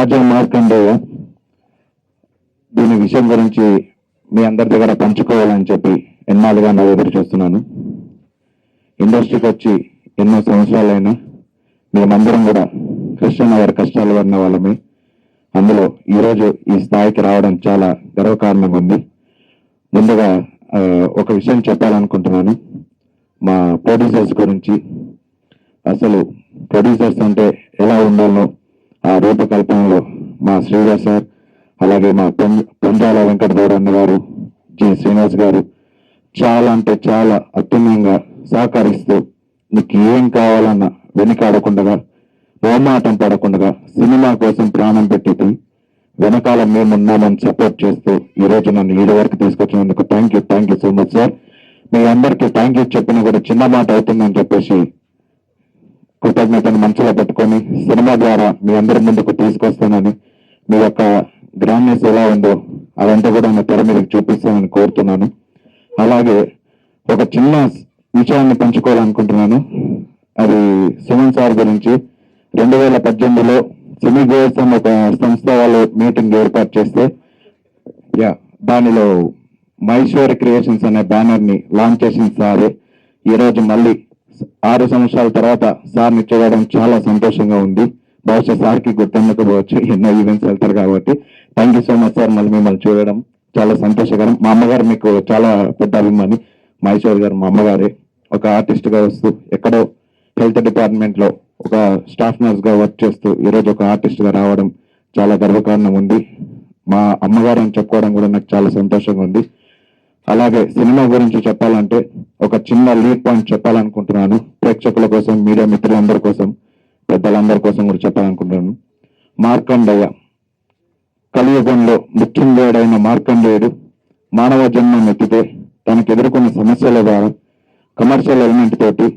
రాజా మార్కండేయ దీని విషయం గురించి మీ అందరి దగ్గర పంచుకోవాలని చెప్పి ఎన్నాళ్ళుగా నా ఎదురు చూస్తున్నాను. ఇండస్ట్రీకి వచ్చి ఎన్నో సంవత్సరాలైనా మేమందరం కూడా కృష్ణనగర్ కష్టాలు పడిన వాళ్ళమే. అందులో ఈరోజు ఈ స్థాయికి రావడం చాలా గర్వకారణంగా ఉంది. ముందుగా ఒక విషయం చెప్పాలనుకుంటున్నాను మా ప్రొడ్యూసర్స్ గురించి. అసలు ప్రొడ్యూసర్స్ అంటే ఎలా ఉండాలో ఆ రూపకల్పనలో మా శ్రీధర్ సార్, అలాగే మా పొంజాల వెంకటగౌడన్న గారు, జి శ్రీనివాస్ గారు చాలా అంటే చాలా అత్యున్నంగా సహకరిస్తూ నీకు ఏం కావాలన్నా వెనుకాడకుండా, మోమాటం పడకుండా సినిమా కోసం ప్రాణం పెట్టి వెనకాల మేమున్నామని సపోర్ట్ చేస్తూ ఈరోజు నన్ను ఈ వరకు తీసుకొచ్చినందుకు thank you so much sir. మీ అందరికీ థ్యాంక్ యూ చెప్పినా కూడా చిన్న మాట అవుతుందని చెప్పేసి కృతజ్ఞతను మనసులో పెట్టుకొని సినిమా ద్వారా మీ అందరి ముందుకు తీసుకొస్తానని, మీ యొక్క గ్రాండ్నెస్ ఎలా ఉందో అదంతా కూడా నా తెర మీదకి చూపిస్తానని కోరుతున్నాను. అలాగే ఒక చిన్న విషయాన్ని పంచుకోవాలనుకుంటున్నాను. అది సుమన్ సార్ గురించి. 2018లో సినీ కోసం ఒక సంస్థ వాళ్ళు మీటింగ్ ఏర్పాటు చేస్తే దానిలో మైశ్వర్ క్రియేషన్స్ అనే బ్యానర్ ని లాంచ్ చేసిన సారే. ఈరోజు మళ్ళీ 6 సంవత్సరాల తర్వాత సార్ని చూడడం చాలా సంతోషంగా ఉంది. బహుశా సార్కి గుర్తుండకపోవచ్చు, ఎన్నో ఈవెంట్స్ వెళ్తారు కాబట్టి. Thank you so much sir. మళ్ళీ మిమ్మల్ని చూడడం చాలా సంతోషకరం. మా అమ్మగారు మీకు చాలా పెద్ద అభిమాని. మైశ్వర్ గారు మా అమ్మగారే. ఒక ఆర్టిస్ట్ గా వస్తూ ఎక్కడో హెల్త్ డిపార్ట్మెంట్ లో ఒక స్టాఫ్ నర్స్ గా వర్క్ చేస్తూ ఈరోజు ఒక ఆర్టిస్ట్ గా రావడం చాలా గర్వకారణం ఉంది. మా అమ్మగారు అని చెప్పుకోవడం కూడా నాకు చాలా సంతోషంగా ఉంది. అలాగే సినిమా గురించి చెప్పాలంటే ఒక చిన్న లీడ్ పాయింట్ చెప్పాలనుకుంటున్నాను. ప్రేక్షకుల కోసం, మీడియా మిత్రులందరి కోసం, పెద్దలందరి కోసం కూడా చెప్పాలనుకుంటున్నాను. మార్కండేయ కలియుగంలో మృత్యుంజయుడైన మార్కండేయుడు మానవ జన్మం ఎత్తితే తనకు ఎదుర్కొన్న సమస్యల ద్వారా కమర్షియల్ ఎలిమెంట్ తోటి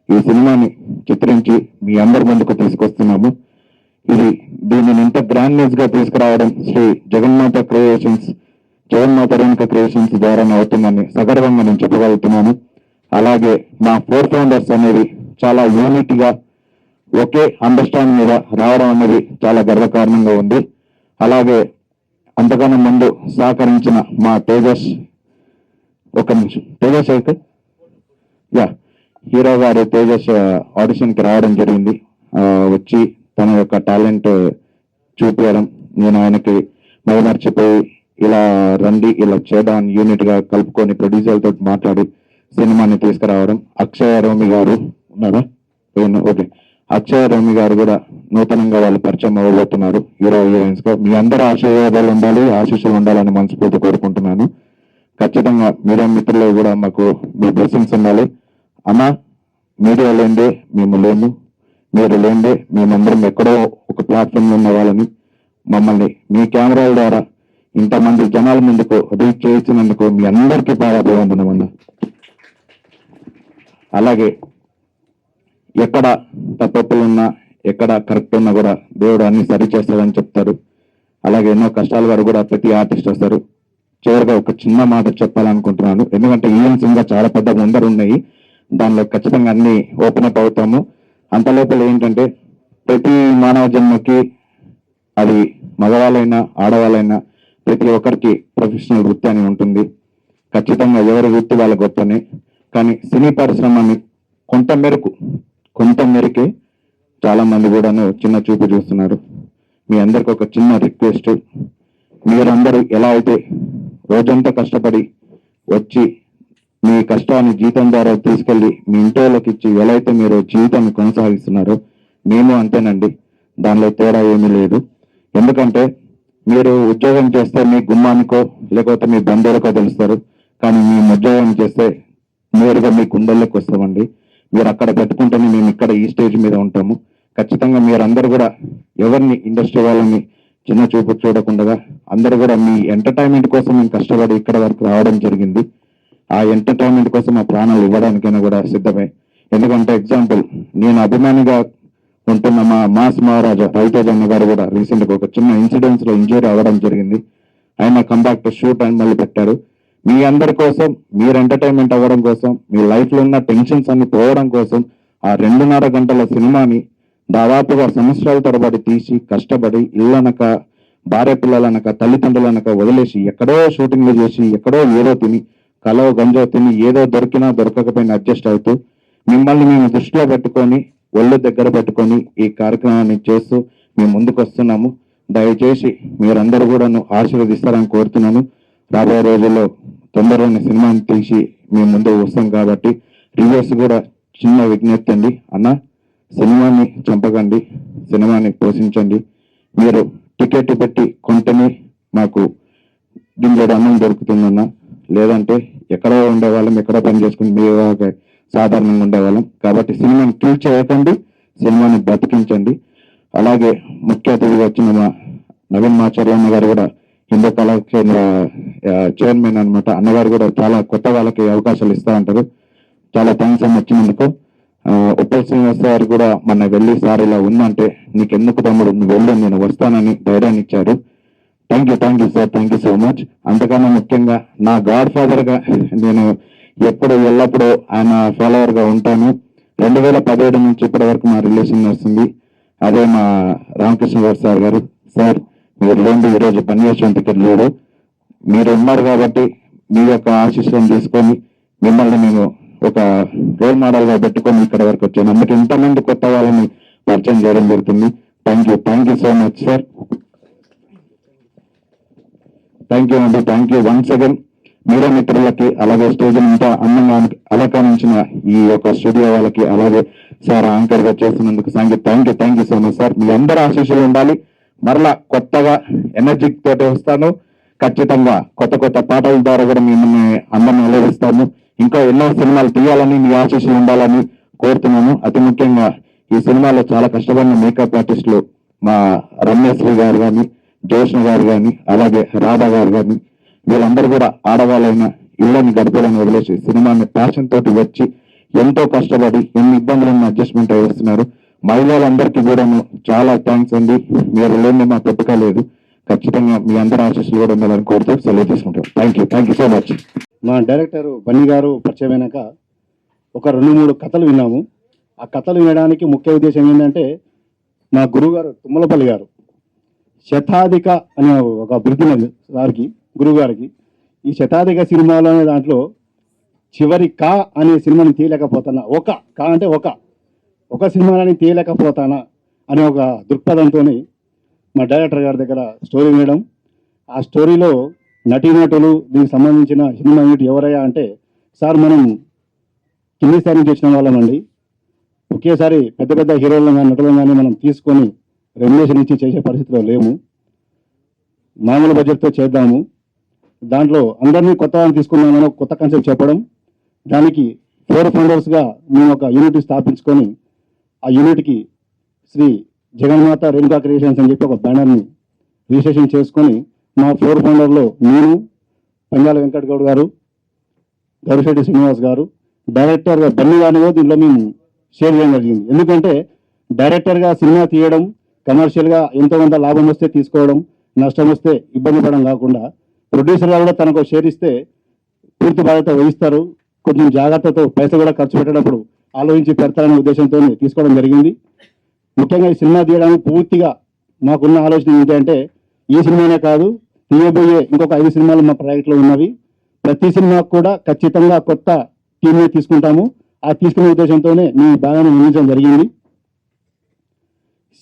ఈ సినిమాని చిత్రించి మీ అందరి ముందుకు తీసుకొస్తున్నాము. దీనిని ఇంత గ్రాండ్నెస్ గా తీసుకురావడం శ్రీ జగన్మాత రేణుక క్రియేషన్స్ ద్వారానే అవుతుందని సగర్వంగా నేను చెప్పగలుగుతున్నాను. అలాగే మా 4 ఫౌండర్స్ అనేది చాలా యూనిట్ గా ఒకే అండర్స్టాండింగ్ మీద రావడం అనేది చాలా గర్వకారణంగా ఉంది. అలాగే అంతకన్నా ముందు సహకరించిన మా తేజస్ అయితే హీరో గారు తేజస్ ఆడిషన్ కి రావడం జరిగింది. వచ్చి తన యొక్క టాలెంట్ చూపించడం, నేను ఆయనకి మైమర్చిపోయి ఇలా రండి ఇలా చేద్దాం యూనిట్ గా కలుపుకొని ప్రొడ్యూసర్ తోటి మాట్లాడి సినిమాని తీసుకురావడం. అక్షయ రోమి గారు ఉన్నారా? ఓకే. అక్షయ రోమి గారు కూడా నూతనంగా వాళ్ళు పరిచయం అవ్వబోతున్నారు హీరోయిన్స్ గా. మీ అందరూ ఆశీర్వాదాలు ఉండాలి, ఆశీస్సులు ఉండాలని మనస్ఫూర్తి కోరుకుంటున్నాను. ఖచ్చితంగా మీడియా మిత్రులు కూడా మాకు మీ బ్లెస్సింగ్స్ ఉండాలి. అన్నా, మీడియా లేందే మేము లేము, మీరు లేందే మేమందరం ఎక్కడో ఒక ప్లాట్ఫామ్ లో ఉన్న వాళ్ళని. మమ్మల్ని మీ కెమెరాల ద్వారా ఇంతమంది జనాల ముందుకు రీచ్ చేయించినందుకు మీ అందరికీ పాదాభివందనం అన్న. అలాగే ఎక్కడ తప్పులున్నా, ఎక్కడ కరెక్ట్ ఉన్నా కూడా దేవుడు అన్ని సరి చేస్తాడని చెప్తారు. అలాగే ఎన్నో కష్టాల వారు కూడా ప్రతి ఆర్టిస్ట్ వస్తారు. చివరిగా ఒక చిన్న మాట చెప్పాలనుకుంటున్నాను. ఎందుకంటే ఈవెంట్స్ ఇంకా చాలా పెద్ద ముందరు ఉన్నాయి, దానిలో ఖచ్చితంగా అన్ని ఓపెన్ అప్ అవుతాము. అంత లోపల ఏంటంటే ప్రతి మానవ జన్మకి, అది మగవాళ్ళైనా ఆడవాళ్ళైనా, ప్రతి ఒక్కరికి ప్రొఫెషనల్ వృత్తి అని ఉంటుంది. ఖచ్చితంగా ఎవరి వృత్తి వాళ్ళ గొప్పనే. కానీ సినీ పరిశ్రమని కొంత మేరకే చాలా మంది కూడాను చిన్న చూపు చూస్తున్నారు. మీ అందరికి ఒక చిన్న రిక్వెస్ట్, మీరందరూ ఎలా అయితే రోజంతా కష్టపడి వచ్చి మీ కష్టాన్ని జీతం ద్వారా తీసుకెళ్లి మీ ఇంట్లోకి ఇచ్చి ఎలా అయితే మీరు జీవితాన్ని కొనసాగిస్తున్నారో, మేము అంతేనండి. దానిలో తేడా ఏమీ లేదు. ఎందుకంటే మీరు ఉద్యోగం చేస్తే మీ గుమ్మానికో లేకపోతే మీ బంధువులకో తెలుస్తారు. కానీ మేము ఉద్యోగం చేస్తే నేరుగా మీ గుండెల్లోకి వస్తామండి. మీరు అక్కడ పెట్టుకుంటేనే మేము ఇక్కడ ఈ స్టేజ్ మీద ఉంటాము. ఖచ్చితంగా మీరందరూ కూడా ఎవరిని, ఇండస్ట్రీ వాళ్ళని చిన్న చూపు చూడకుండా అందరూ కూడా మీ ఎంటర్టైన్మెంట్ కోసం మేము కష్టపడి ఇక్కడ వరకు రావడం జరిగింది. ఆ ఎంటర్టైన్మెంట్ కోసం ఆ ప్రాణాలు ఇవ్వడానికైనా కూడా సిద్ధమే. ఎందుకంటే ఎగ్జాంపుల్, నేను అభిమానిగా ఉంటున్న మా మాస్ మహారాజా రవితేజ అన్న గారు కూడా రీసెంట్ గా ఒక చిన్న ఇన్సిడెంట్స్ లో ఇంజూరీ అవ్వడం జరిగింది. ఆయన కంబ్యాక్ టు షూట్ అని మళ్ళీ పెట్టారు. మీ అందరి కోసం, మీరు ఎంటర్టైన్మెంట్ అవ్వడం కోసం, మీ లైఫ్ లో ఉన్న టెన్షన్స్ అన్ని పోవడం కోసం ఆ 2.5 గంటల సినిమాని దాదాపుగా సంవత్సరాల తరబడి తీసి కష్టపడి ఇళ్ళనక భార్య పిల్లలనక తల్లిదండ్రులనక వదిలేసి ఎక్కడో షూటింగ్లు చేసి ఎక్కడో ఏదో తిని కలో గంజో తిని ఏదో దొరికినా దొరకకపోయినా అడ్జస్ట్ అవుతూ మిమ్మల్ని మేము దృష్టిలో పెట్టుకొని ఒళ్ళు దగ్గర పెట్టుకొని ఈ కార్యక్రమాన్ని చేస్తూ మేము ముందుకు వస్తున్నాము. దయచేసి మీరందరూ కూడా ఆశీర్వదిస్తారని కోరుతున్నాను. రాబోయే రోజుల్లో తొందరలోనే సినిమాని తీసి మేము ముందుకు వస్తాం కాబట్టి రివ్యూస్ కూడా చిన్న విజ్ఞప్తి అండి. అన్న, సినిమాని చంపకండి, సినిమాని పోషించండి. మీరు టికెట్ పెట్టి కొంటేనే మాకు గింజడు అన్నం దొరుకుతుందన్న, లేదంటే ఎక్కడో ఉండేవాళ్ళం, ఎక్కడో పని చేసుకుని మీ సాధారణంగా ఉండేవాళ్ళం. కాబట్టి సినిమాని కిల్ చేయకండి, సినిమాని బతికించండి. అలాగే ముఖ్య అతిథిగా వచ్చిన మా నవీన్ మాచార్య గారు కూడా హిందూ కళా కేంద్ర చైర్మన్ అనమాట. అన్నగారు కూడా చాలా కొత్త వాళ్ళకి అవకాశాలు ఇస్తూ ఉంటారు. చాలా థ్యాంక్స్ అని వచ్చినందుకు. ఉప్పల్ శ్రీనివాస్ గారు కూడా మొన్న వెళ్ళి సార్ ఇలా ఉందంటే నీకెందుకు తమ్ముడు, నువ్వు వెళ్ళు, నేను వస్తానని ధైర్యాన్ని ఇచ్చారు. Thank you sir, thank you so much. అంతకన్నా ముఖ్యంగా నా గాడ్ ఫాదర్గా నేను ఎప్పుడు ఎల్లప్పుడూ ఆయన ఫాలోవర్గా ఉంటాను. 2017 నుంచి ఇప్పటి వరకు మా రిలేషన్ వస్తుంది. అదే మా రామకృష్ణ గారు సార్ మీరు లేని ఈరోజు పనిచేసేందుకు లేడు, మీరు ఉన్నారు కాబట్టి మీ యొక్క ఆశీస్సులను తీసుకొని మిమ్మల్ని మేము ఒక రోల్ మోడల్గా పెట్టుకొని ఇక్కడ వరకు వచ్చాను. అందుకే ఇంతమంది కొత్త వాళ్ళని పరిచయం చేయడం జరుగుతుంది. Thank you so much sir. Thank you అండి, thank you once again media మిత్రులకి, అలాగే స్టేజ్ ఇంత అందంగా అలంకరించిన ఈ యొక్క స్టూడియో వాళ్ళకి, అలాగే సార్ యాంకర్ గా చేస్తున్నందుకు thank you so much sir. మీ అందరూ ఆశీస్సులు ఉండాలి. మరలా కొత్తగా ఎనర్జీ తోటి వస్తాను. ఖచ్చితంగా కొత్త పాటల ద్వారా కూడా మిమ్మల్ని అందరిని అలరిస్తాను. ఇంకా ఎన్నో సినిమాలు తీయాలని మీ ఆశీస్సులు ఉండాలని కోరుతున్నాను. అతి ముఖ్యంగా ఈ సినిమాలో చాలా కష్టపడిన మేకప్ ఆర్టిస్టులు మా రమ్యశ్రీ గారు కానీ, జోష్ణ గారు కానీ, అలాగే రాధా గారు కానీ, వీళ్ళందరూ కూడా ఆడవాళ్ళైన ఇళ్ళని గడిపేలని వదిలేసి సినిమాని ప్యాషన్ తోటి వచ్చి ఎంతో కష్టపడి ఎన్ని ఇబ్బందులను అడ్జస్ట్మెంట్ అయి వస్తున్నారు. మహిళలందరికీ కూడా చాలా థ్యాంక్స్ అండి. మీరు లేని మా పెట్టుక లేదు. ఖచ్చితంగా మీ అందరి ఆశీస్సులు కూడా ఉండాలని కోరుతూ సెలవు తీసుకుంటాం. Thank you so much. మా డైరెక్టర్ బన్నీ గారు పరిచయమైనాక ఒక 2-3 కథలు విన్నాము. ఆ కథలు వినడానికి ముఖ్య ఉద్దేశం ఏంటంటే, మా గురువు గారు తుమ్మలపల్లి గారు శతాధిక అనే ఒక బిరుదు వారికి, గురువు గారికి, ఈ శతాధిక సినిమాలు అనే దాంట్లో చివరి కా అనే సినిమాని తీయలేకపోతానా, ఒక సినిమాని తీయలేకపోతానా అనే ఒక దృక్పథంతో మా డైరెక్టర్ గారి దగ్గర స్టోరీ వినడం, ఆ స్టోరీలో నటీనటులు దీనికి సంబంధించిన సినిమా యూనిట్ ఎవరయ్యా అంటే, సార్ మనం కింది స్థాయి నుంచి వచ్చిన వాళ్ళమండి, ఒకేసారి పెద్ద హీరోలను కానీ నటులను కానీ మనం తీసుకొని రెమ్యునేషన్ ఇచ్చి చేసే పరిస్థితిలో లేము, మామూలు బడ్జెట్తో చేద్దాము, దాంట్లో అందరినీ కొత్త వాళ్ళని తీసుకున్నామని ఒక కొత్త కాన్సెప్ట్ చెప్పడం, దానికి 4 ఫౌండర్స్గా మేము ఒక యూనిట్ స్థాపించుకొని ఆ యూనిట్కి శ్రీ జగన్మాత రేణుకా క్రియేషన్స్ అని చెప్పి ఒక బ్యానర్ని రిజిస్ట్రేషన్ చేసుకొని మా 4 ఫౌండర్లో నేను, పంజాల వెంకట్ గౌడ్ గారు, గరిశెట్టి శ్రీనివాస్ గారు, డైరెక్టర్గా బన్నీ గారిని దీంట్లో మేము షేర్ చేయడం జరిగింది. ఎందుకంటే డైరెక్టర్గా సినిమా తీయడం, కమర్షియల్గా ఎంతో కొంత లాభం వస్తే తీసుకోవడం, నష్టం వస్తే ఇబ్బంది పడడం కాకుండా ప్రొడ్యూసర్గా కూడా తనకు షేర్ ఇస్తే పూర్తి బాధ్యత వహిస్తారు, కొంచెం జాగ్రత్తతో పైసలు కూడా ఖర్చు పెట్టేటప్పుడు ఆలోచించి పెడతారనే ఉద్దేశంతో తీసుకోవడం జరిగింది. ముఖ్యంగా ఈ సినిమా తీయడానికి పూర్తిగా మాకున్న ఆలోచన ఏంటంటే, ఈ సినిమానే కాదు, తీయబోయే ఇంకొక 5 సినిమాలు మా ప్రాజెక్ట్లో ఉన్నవి. ప్రతి సినిమాకు కూడా ఖచ్చితంగా కొత్త టీమ్ని తీసుకుంటాము. ఆ తీసుకునే ఉద్దేశంతోనే మీ భాగాన్ని నిర్మించడం జరిగింది.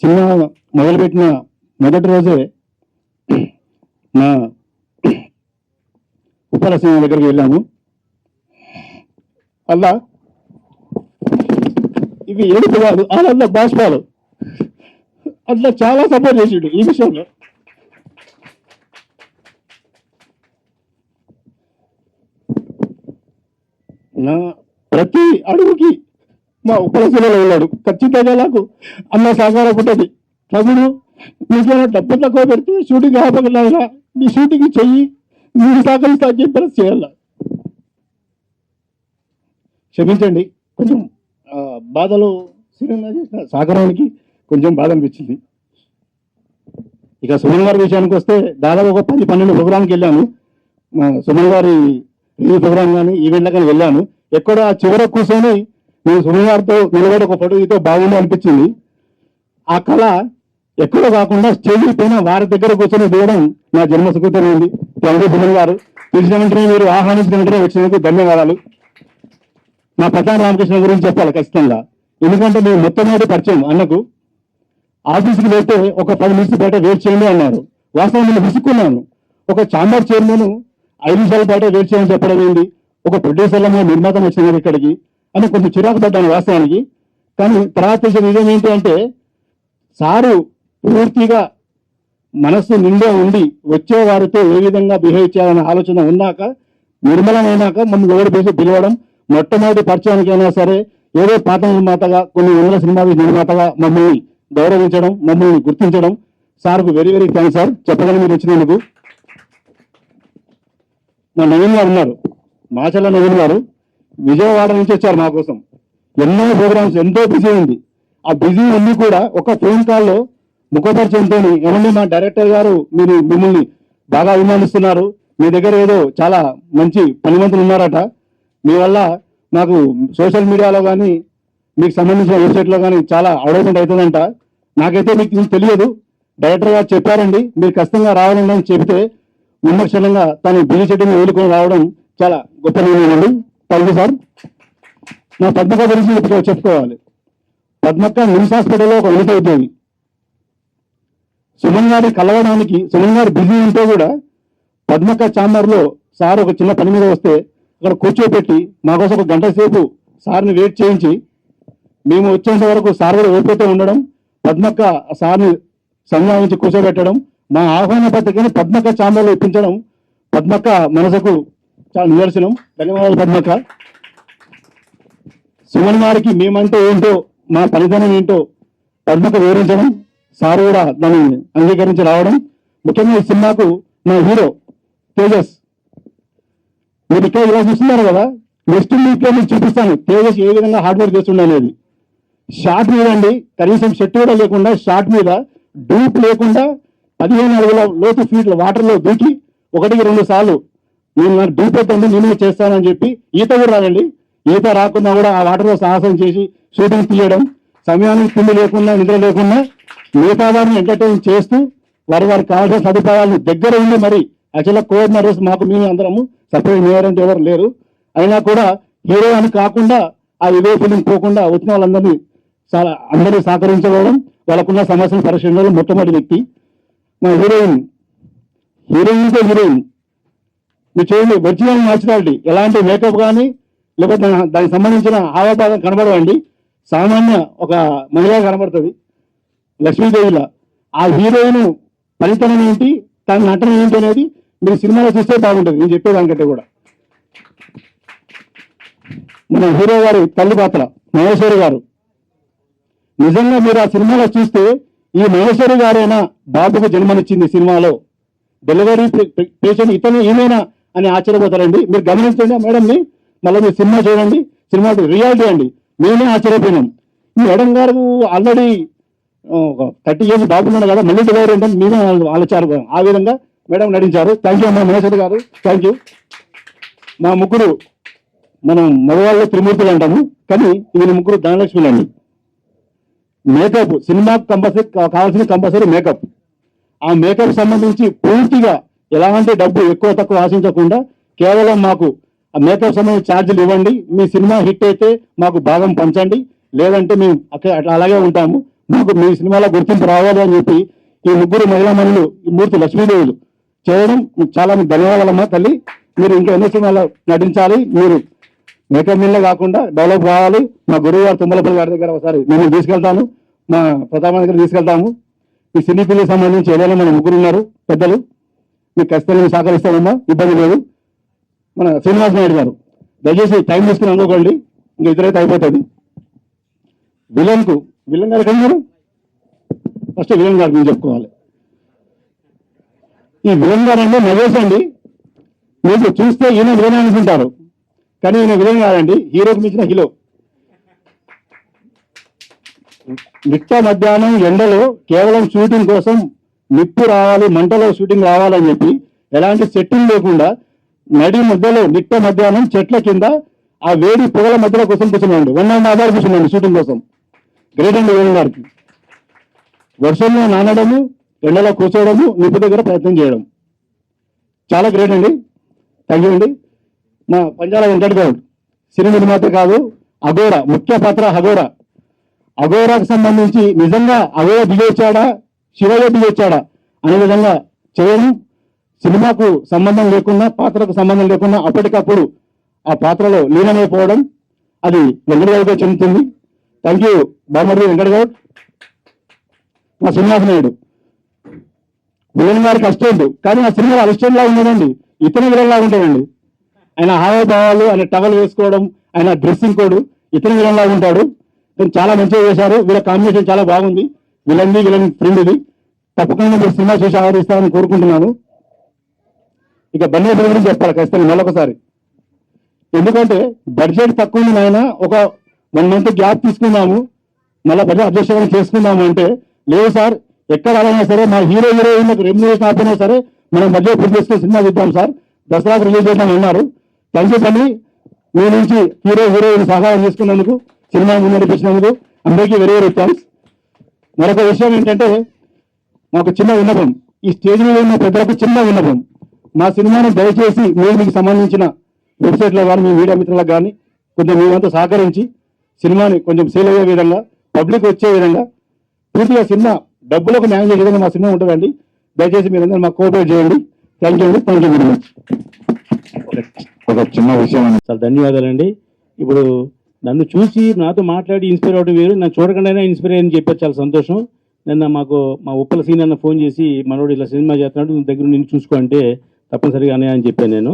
సినిమా మొదలుపెట్టిన మొదటి రోజే నా ఉప్పల సినిమా దగ్గరికి వెళ్ళాము. అలా ఇవి ఏడుపు కాదు, ఆనంద బాష్పాలు. అట్లా చాలా సపోర్ట్ చేసిండు ఈ విషయంలో. నా ప్రతి అడుగుకి మా ఉపలసీలలో ఉన్నాడు. ఖచ్చితంగా నాకు అన్న సహకారం ఉంటుంది. తమ్ముడు నీకేమైనా డబ్బు తక్కువ పెడితే షూటింగ్ ఆపగలరా, నీ షూటింగ్ చెయ్యి, మీరు సహకరిస్తా అని చెప్పి చేయాల. క్షమించండి, కొంచెం బాధలో సినిమా చేసిన సహకారానికి కొంచెం బాధ అనిపించింది. ఇక సుమన్ గారి విషయానికి వస్తే దాదాపు ఒక 10-12 ప్రోగ్రాంకి వెళ్ళాను. సుమన్ గారి రివ్యూ ప్రోగ్రామ్ కానీ ఈవెంట్లో కానీ వెళ్ళాను. ఎక్కడ చివర కూర్చొని నేను సుమన్ గారితో నిలబడి ఒక ఫోటో తీతో బాగుంది అనిపించింది. ఆ కళ ఎక్కడో కాకుండా స్టేజ్ పైన వారి దగ్గర కూర్చొని దూయడం నా జన్మ సుకృతమైంది. థ్యాంక్ యూ సుమన్ గారు. పిలిచిన వెంటనే మీరు ఆహ్వానించిన వెంటనే వచ్చినందుకు ధన్యవాదాలు. నా ప్రధాన రామకృష్ణ గురించి చెప్పాలి ఖచ్చితంగా, ఎందుకంటే నేను మొట్టమొదటి పరిచయం అన్నకు. ఆఫీస్కి వెళ్తే ఒక 10 నిమిషాలు బయట వెయిట్ చేయండి అన్నారు. వాస్తవం నేను విసుక్కున్నాను. ఒక ఛాంబర్ చైర్మన్ 5 నిమిషాల బయట వెయిట్ చేయమని చెప్పడం ఏంటి, ఒక ప్రొడ్యూసర్లమో నిర్మాతం వచ్చినారు ఇక్కడికి అని కొంచెం చిరాకు పడ్డాను వాస్తవానికి. కానీ తర్వాత తెలిసిన నిజం ఏంటి అంటే, సారు పూర్తిగా మనస్సు నిండా ఉండి వచ్చే వారితో ఏ విధంగా బిహేవ్ చేయాలనే ఆలోచన ఉన్నాక, నిర్మలమైనాక మమ్మల్ని ఎవరు పిలిచి పిలవడం, మొట్టమొదటి పరిచయానికైనా సరే ఏదో పాత నిర్మాతగా కొన్ని వందల సినిమాల నిర్మాతగా మమ్మల్ని గౌరవించడం, మమ్మల్ని గుర్తించడం, సార్కు వెరీ వెరీ థ్యాంక్స్ సార్. చెప్పగలను మీరు వచ్చినందుకు. మా నవీన్ గారు ఉన్నారు, మాచల్ల నవీన్ గారు విజయవాడ నుంచి వచ్చారు మా కోసం. ఎన్నో ప్రోగ్రామ్స్, ఎంతో బిజీ ఉంది. ఆ బిజీ అన్ని కూడా ఒక ఫోన్ కాల్లో ముఖపరిచయంతో, ఏమండి మా డైరెక్టర్ గారు మిమ్మల్ని బాగా అభిమానిస్తున్నారు, మీ దగ్గర ఏదో చాలా మంచి పనిమంతులు ఉన్నారట, మీ వల్ల మాకు సోషల్ మీడియాలో కానీ మీకు సంబంధించిన వెబ్సైట్లో కానీ చాలా అడ్వర్టైజ్మెంట్ అవుతుందంట, నాకైతే మీకు తెలియదు, డైరెక్టర్ గారు చెప్పారండి మీరు ఖచ్చితంగా రావాలండి అని చెబితే విమర్శనంగా తను బిజీ షెడ్యూల్ వదులుకొని రావడం చాలా గొప్ప నిర్ణయం. Thank you sir. నా పద్మక్క గురించి చెప్పుకోవాలి. పద్మక్క నిమ్స్ హాస్పిటల్లో ఒక వినతి అవుతుంది. సుమన్ గారిని కలవడానికి, సుమన్ గారు బిజీ ఉంటే కూడా పద్మక్క ఛాంబర్లో సార్ ఒక చిన్న పని మీద వస్తే అక్కడ కూర్చోబెట్టి మా కోసం ఒక గంట సేపు సార్ని వెయిట్ చేయించి, మేము వచ్చేంత వరకు సార్ కూడా ఓపికతో ఉండడం, పద్మక్క సార్ని సంఘానికి కూర్చోబెట్టడం, మా ఆహ్వాన పత్రికని పద్మక్క ఛాంబర్లో ఇప్పించడం పద్మక్క మనసుకు చాలా నిదర్శనం. ధన్యవాదాలు పద్మక్క. సుమన్ గారికి మేమంటే ఏంటో, మా పనితనం ఏంటో పద్మక్క వివరించడం, సార్ కూడా దాన్ని అంగీకరించి రావడం. ముఖ్యంగా ఈ సినిమాకు నా హీరో తేజస్, మీరు ఇక్కడ ఇలా చూస్తున్నారు కదా, నెక్స్ట్ వీక్లో మీకు చూపిస్తాను తేజస్ ఏ విధంగా హార్డ్ వర్క్ చేస్తుండే అనేది. షార్ట్ మీద అండి, కనీసం షర్ట్ కూడా లేకుండా షార్ట్ మీద డూప్ లేకుండా 15 అడుగుల లోతు ఫీట్ల వాటర్లో దూకి 1-2 సార్లు నేను నాకు డూప్ పెట్టండి నేనే చేస్తానని చెప్పి, ఈత కూడా రాదండి, ఈత రాకుండా కూడా ఆ వాటర్లో సాహసం చేసి షూటింగ్ తీయడం, సమయానికి తిండి లేకుండా నిద్ర లేకుండా మిగతా వారిని ఎంటర్టైన్ చేస్తూ వారికి కావాల్సిన సదుపాయాలను దగ్గర ఉండి మరి యాక్చువల్గా కోఆర్డినేటర్స్ మాకు మేము అందరము సపరేట్ మేయరంటే ఎవరు లేరు, అయినా కూడా హీరో అని కాకుండా ఆ ఇదే ఫీలింగ్ పోకుండా వచ్చిన వాళ్ళందరినీ చాలా అందరినీ సహకరించడం, వాళ్ళకున్న సమస్యలు పరిశీలనలో మొట్టమొదటి వ్యక్తి. మా హీరోయిన్ మీరు చూడండి, ఒరిజినల్ న్యాచురాలిటీ, ఎలాంటి మేకప్ కానీ లేకపోతే దానికి సంబంధించిన హావభావం కనబడవండి, సామాన్య ఒక మహిళ కనబడుతుంది లక్ష్మీదేవిలా. ఆ హీరోయిన్ ఫలితనం ఏంటి, తన నటన ఏంటి అనేది మీరు సినిమాలో చూస్తే బాగుంటుంది. నేను చెప్పేదానికంటే కూడా మన హీరో గారు తల్లి పాత్ర మహేశ్వరి గారు, నిజంగా మీరు ఆ సినిమాలో చూస్తే ఈ మహేశ్వరి గారైనా బాబుకు జన్మనిచ్చింది సినిమాలో, డెలివరీ పేషెంట్ ఇతను ఏమైనా అని ఆశ్చర్యపోతారండి. మీరు గమనించండి ఆ మేడంని, మళ్ళీ మీరు సినిమా చూడండి, సినిమా రియాలిటీ అండి, మేమే ఆశ్చర్యపోయినాం. ఈ మేడం గారు ఆల్రెడీ 30 years బాబు ఉన్నాడు కదా, మళ్ళీ డెలివరీ ఏంటంటే మేమే ఆలోచారు, ఆ విధంగా మేడం నటించారు. థ్యాంక్ యూ అమ్మా మహేశ్వరి గారు, థ్యాంక్ యూ. మా ముగ్గురు, మనం మగవాళ్ళు త్రిమూర్తులు అంటాము, కానీ వీళ్ళ ముగ్గురు ధనలక్ష్మిలు అండి. మేకప్ సినిమాకి కావాల్సిన కంపల్సరీ మేకప్. ఆ మేకప్ సంబంధించి పూర్తిగా ఎలాంటి డబ్బు ఎక్కువ తక్కువ ఆశించకుండా కేవలం మాకు ఆ మేకప్ సంబంధించి ఛార్జీలు ఇవ్వండి, మీ సినిమా హిట్ అయితే మాకు భాగం పంచండి, లేదంటే మేము అట్లా అలాగే ఉంటాము, మాకు మీ సినిమాలో గుర్తింపు రావాలి అని చెప్పి ఈ ముగ్గురు మహిళా మనులు, ఈ మూర్తి లక్ష్మీదేవులు చేయడం చాలా ధన్యవాదాలమ్మా తల్లి. మీరు ఇంకా ఎన్నో సినిమాలో నటించాలి, మీరు మేకప్ మిల్లే కాకుండా డెవలప్ కావాలి. మా గురువు గారు తుమ్మలపల్లి గారి దగ్గర ఒకసారి మిమ్మల్ని తీసుకెళ్తాను, మా ప్రతాప దగ్గర తీసుకెళ్తాము. ఈ సినీ పిల్లలకు సంబంధించి ఏదైనా మన ముగ్గురు ఉన్నారు పెద్దలు, మీకు ఖచ్చితంగా సహకరిస్తామమ్మా, ఇబ్బంది లేదు. మన శ్రీనివాస్ నాయుడు గారు దయచేసి టైం తీసుకుని అనుకోండి, ఇంకా ఇద్దరైతే అయిపోతుంది. విలన్ గారు ఎక్కడ ఉన్నారు? ఫస్ట్ విలన్ గారు నేను చెప్పుకోవాలి. ఈ విలన్ గారు అంటే నవేశ్ అండి, మీకు చూస్తే ఈయన విలన్ అనుకుంటారు, కానీ ఈయన విలన్ కాదండి, హీరోకి మించిన హీరో. నిట్ట మధ్యాహ్నం ఎండలో కేవలం షూటింగ్ కోసం నిప్పు రావాలి, మంటలో షూటింగ్ రావాలని చెప్పి ఎలాంటి సెట్టింగ్ లేకుండా నడి మధ్యలో నిట్ట మధ్యాహ్నం చెట్ల కింద ఆ వేడి పొగల మధ్యలో కోసం కూర్చున్నాడు. 1.5 hours కూర్చున్నాడు షూటింగ్ కోసం. గ్రేట్ అండి విలన్ గారికి. వర్షంలో నానడము, ఎండలో కూర్చోవడము, నిప్పు దగ్గర ప్రయత్నం చేయడం. చాలా గ్రేట్ అండి. థ్యాంక్ యూ అండి. మా పంజాల వెంకట్ గౌడ్ సినీ నిర్మాత కాదు, అఘోరా ముఖ్య పాత్ర అఘోరా. అఘోరాకు సంబంధించి నిజంగా అఘోరా దిగొచ్చాడా, శివయ్య దిగొచ్చాడా అనే విధంగా చేయడం, సినిమాకు సంబంధం లేకుండా, పాత్రకు సంబంధం లేకుండా అప్పటికప్పుడు ఆ పాత్రలో లీనమైపోవడం, అది వెంకట్ గౌడ్గా చెందుతుంది. థ్యాంక్ యూ బామర్ది వెంకట్ గౌడ్. మా శ్రీనివాసనాయుడు విలన్ గారికి అసిస్టెంట్, కానీ ఆ సినిమాలో అసిస్టెంట్ లా ఉండదండి, ఇతర విలన్ లాగా ఉంటాడండి. ఆయన హావభావాలు, ఆయన టవల్ వేసుకోవడం, ఆయన డ్రెస్సింగ్ కోడ్ ఇతర విలన్ లాగా ఉంటాడు. కానీ చాలా మంచిగా చేశారు. వీళ్ళ కాంబినేషన్ చాలా బాగుంది. విలన్ ఫ్రెండ్ది. తప్పకుండా మీరు సినిమా చూసి ఆదరిస్తారని కోరుకుంటున్నాను. ఇక బన్నీ గురించి చెప్పాలి ఖచ్చితంగా మళ్ళొకసారి. ఎందుకంటే బడ్జెట్ తక్కువ ఉంది నాయన, ఒక 1 month గ్యాప్ తీసుకున్నాము, మళ్ళీ బడ్జెట్ అడ్జస్ట్ చేసుకుందాము అంటే, లేదు సార్ ఎక్కడ అలానే సరే మా హీరోయిన్లకు రెమ్యునరేషన్ ఆపినా సరే మనం బడ్జెట్ పూర్తి చేసుకుని సినిమా చూద్దాం సార్, దసరాకు రిలీజ్ చేద్దాం అన్నారు. థ్యాంక్ యూ పని, మీ నుంచి హీరోయిన్ సహాయం చేసుకున్నందుకు, సినిమా నడిపించినందుకు అందరికీ వెరీ వెరీ థ్యాంక్స్. మరొక విషయం ఏంటంటే, మాకు చిన్న విన్నపం, ఈ స్టేజ్ మీద ఉన్న పెద్దలకు చిన్న విన్నపం, మా సినిమాను దయచేసి మీకు సంబంధించిన వెబ్సైట్లో కానీ మీ మీడియా మిత్రులకు కానీ కొంచెం మేమంతా సహకరించి సినిమాని కొంచెం సేల్ అయ్యే విధంగా, పబ్లిక్ వచ్చే విధంగా, పూర్తిగా సినిమా డబ్బులకు న్యాయం చేసే విధంగా మా సినిమా ఉంటుందండి. దయచేసి మీరందరూ మాకు కోఆపరేట్ చేయండి. థ్యాంక్ యూ అండి. Thank you very much. ఒక చిన్న విషయం అండి. చాలా ధన్యవాదాలండి. ఇప్పుడు నన్ను చూసి నాతో మాట్లాడి ఇన్స్పైర్ అవడం వేరు, నన్ను చూడకుండానే ఇన్స్పైర్ అయ్యని చెప్పారు, చాలా సంతోషం. నిన్న మాకు మా ఉప్పల సీన్ అన్న ఫోన్ చేసి, మనోడు ఇలా సినిమా చేస్తున్నాడు, నువ్వు దగ్గర నిన్ను చూసుకో అంటే తప్పనిసరిగా అనే అని చెప్పాను నేను.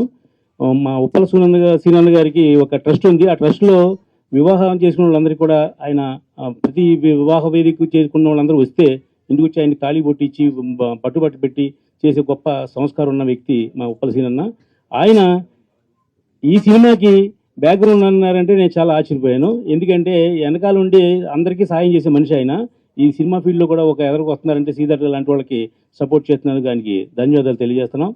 మా ఉప్పల సీనన్న గారికి ఒక ట్రస్ట్ ఉంది. ఆ ట్రస్ట్లో వివాహం చేసుకున్న వాళ్ళందరికీ కూడా ఆయన ప్రతి వివాహ వేదిక చేసుకున్న వాళ్ళందరూ వస్తే ఇంటికి వచ్చి ఆయన తాళి పొట్టించి పట్టుబట్టు పెట్టి చేసే గొప్ప సంస్కారం ఉన్న వ్యక్తి మా ఉప్పల సీనన్న. ఆయన ఈ సినిమాకి బ్యాక్గ్రౌండ్ అన్నారంటే నేను చాలా ఆశ్చర్యపోయాను. ఎందుకంటే వెనకాల ఉండి అందరికీ సాయం చేసే మనిషి ఆయన. ఈ సినిమా ఫీల్డ్లో కూడా ఒక ఎదరికి వస్తున్నారంటే శ్రీధర్ లాంటి వాళ్ళకి సపోర్ట్ చేస్తున్నారు, దానికి ధన్యవాదాలు తెలియజేస్తున్నాం.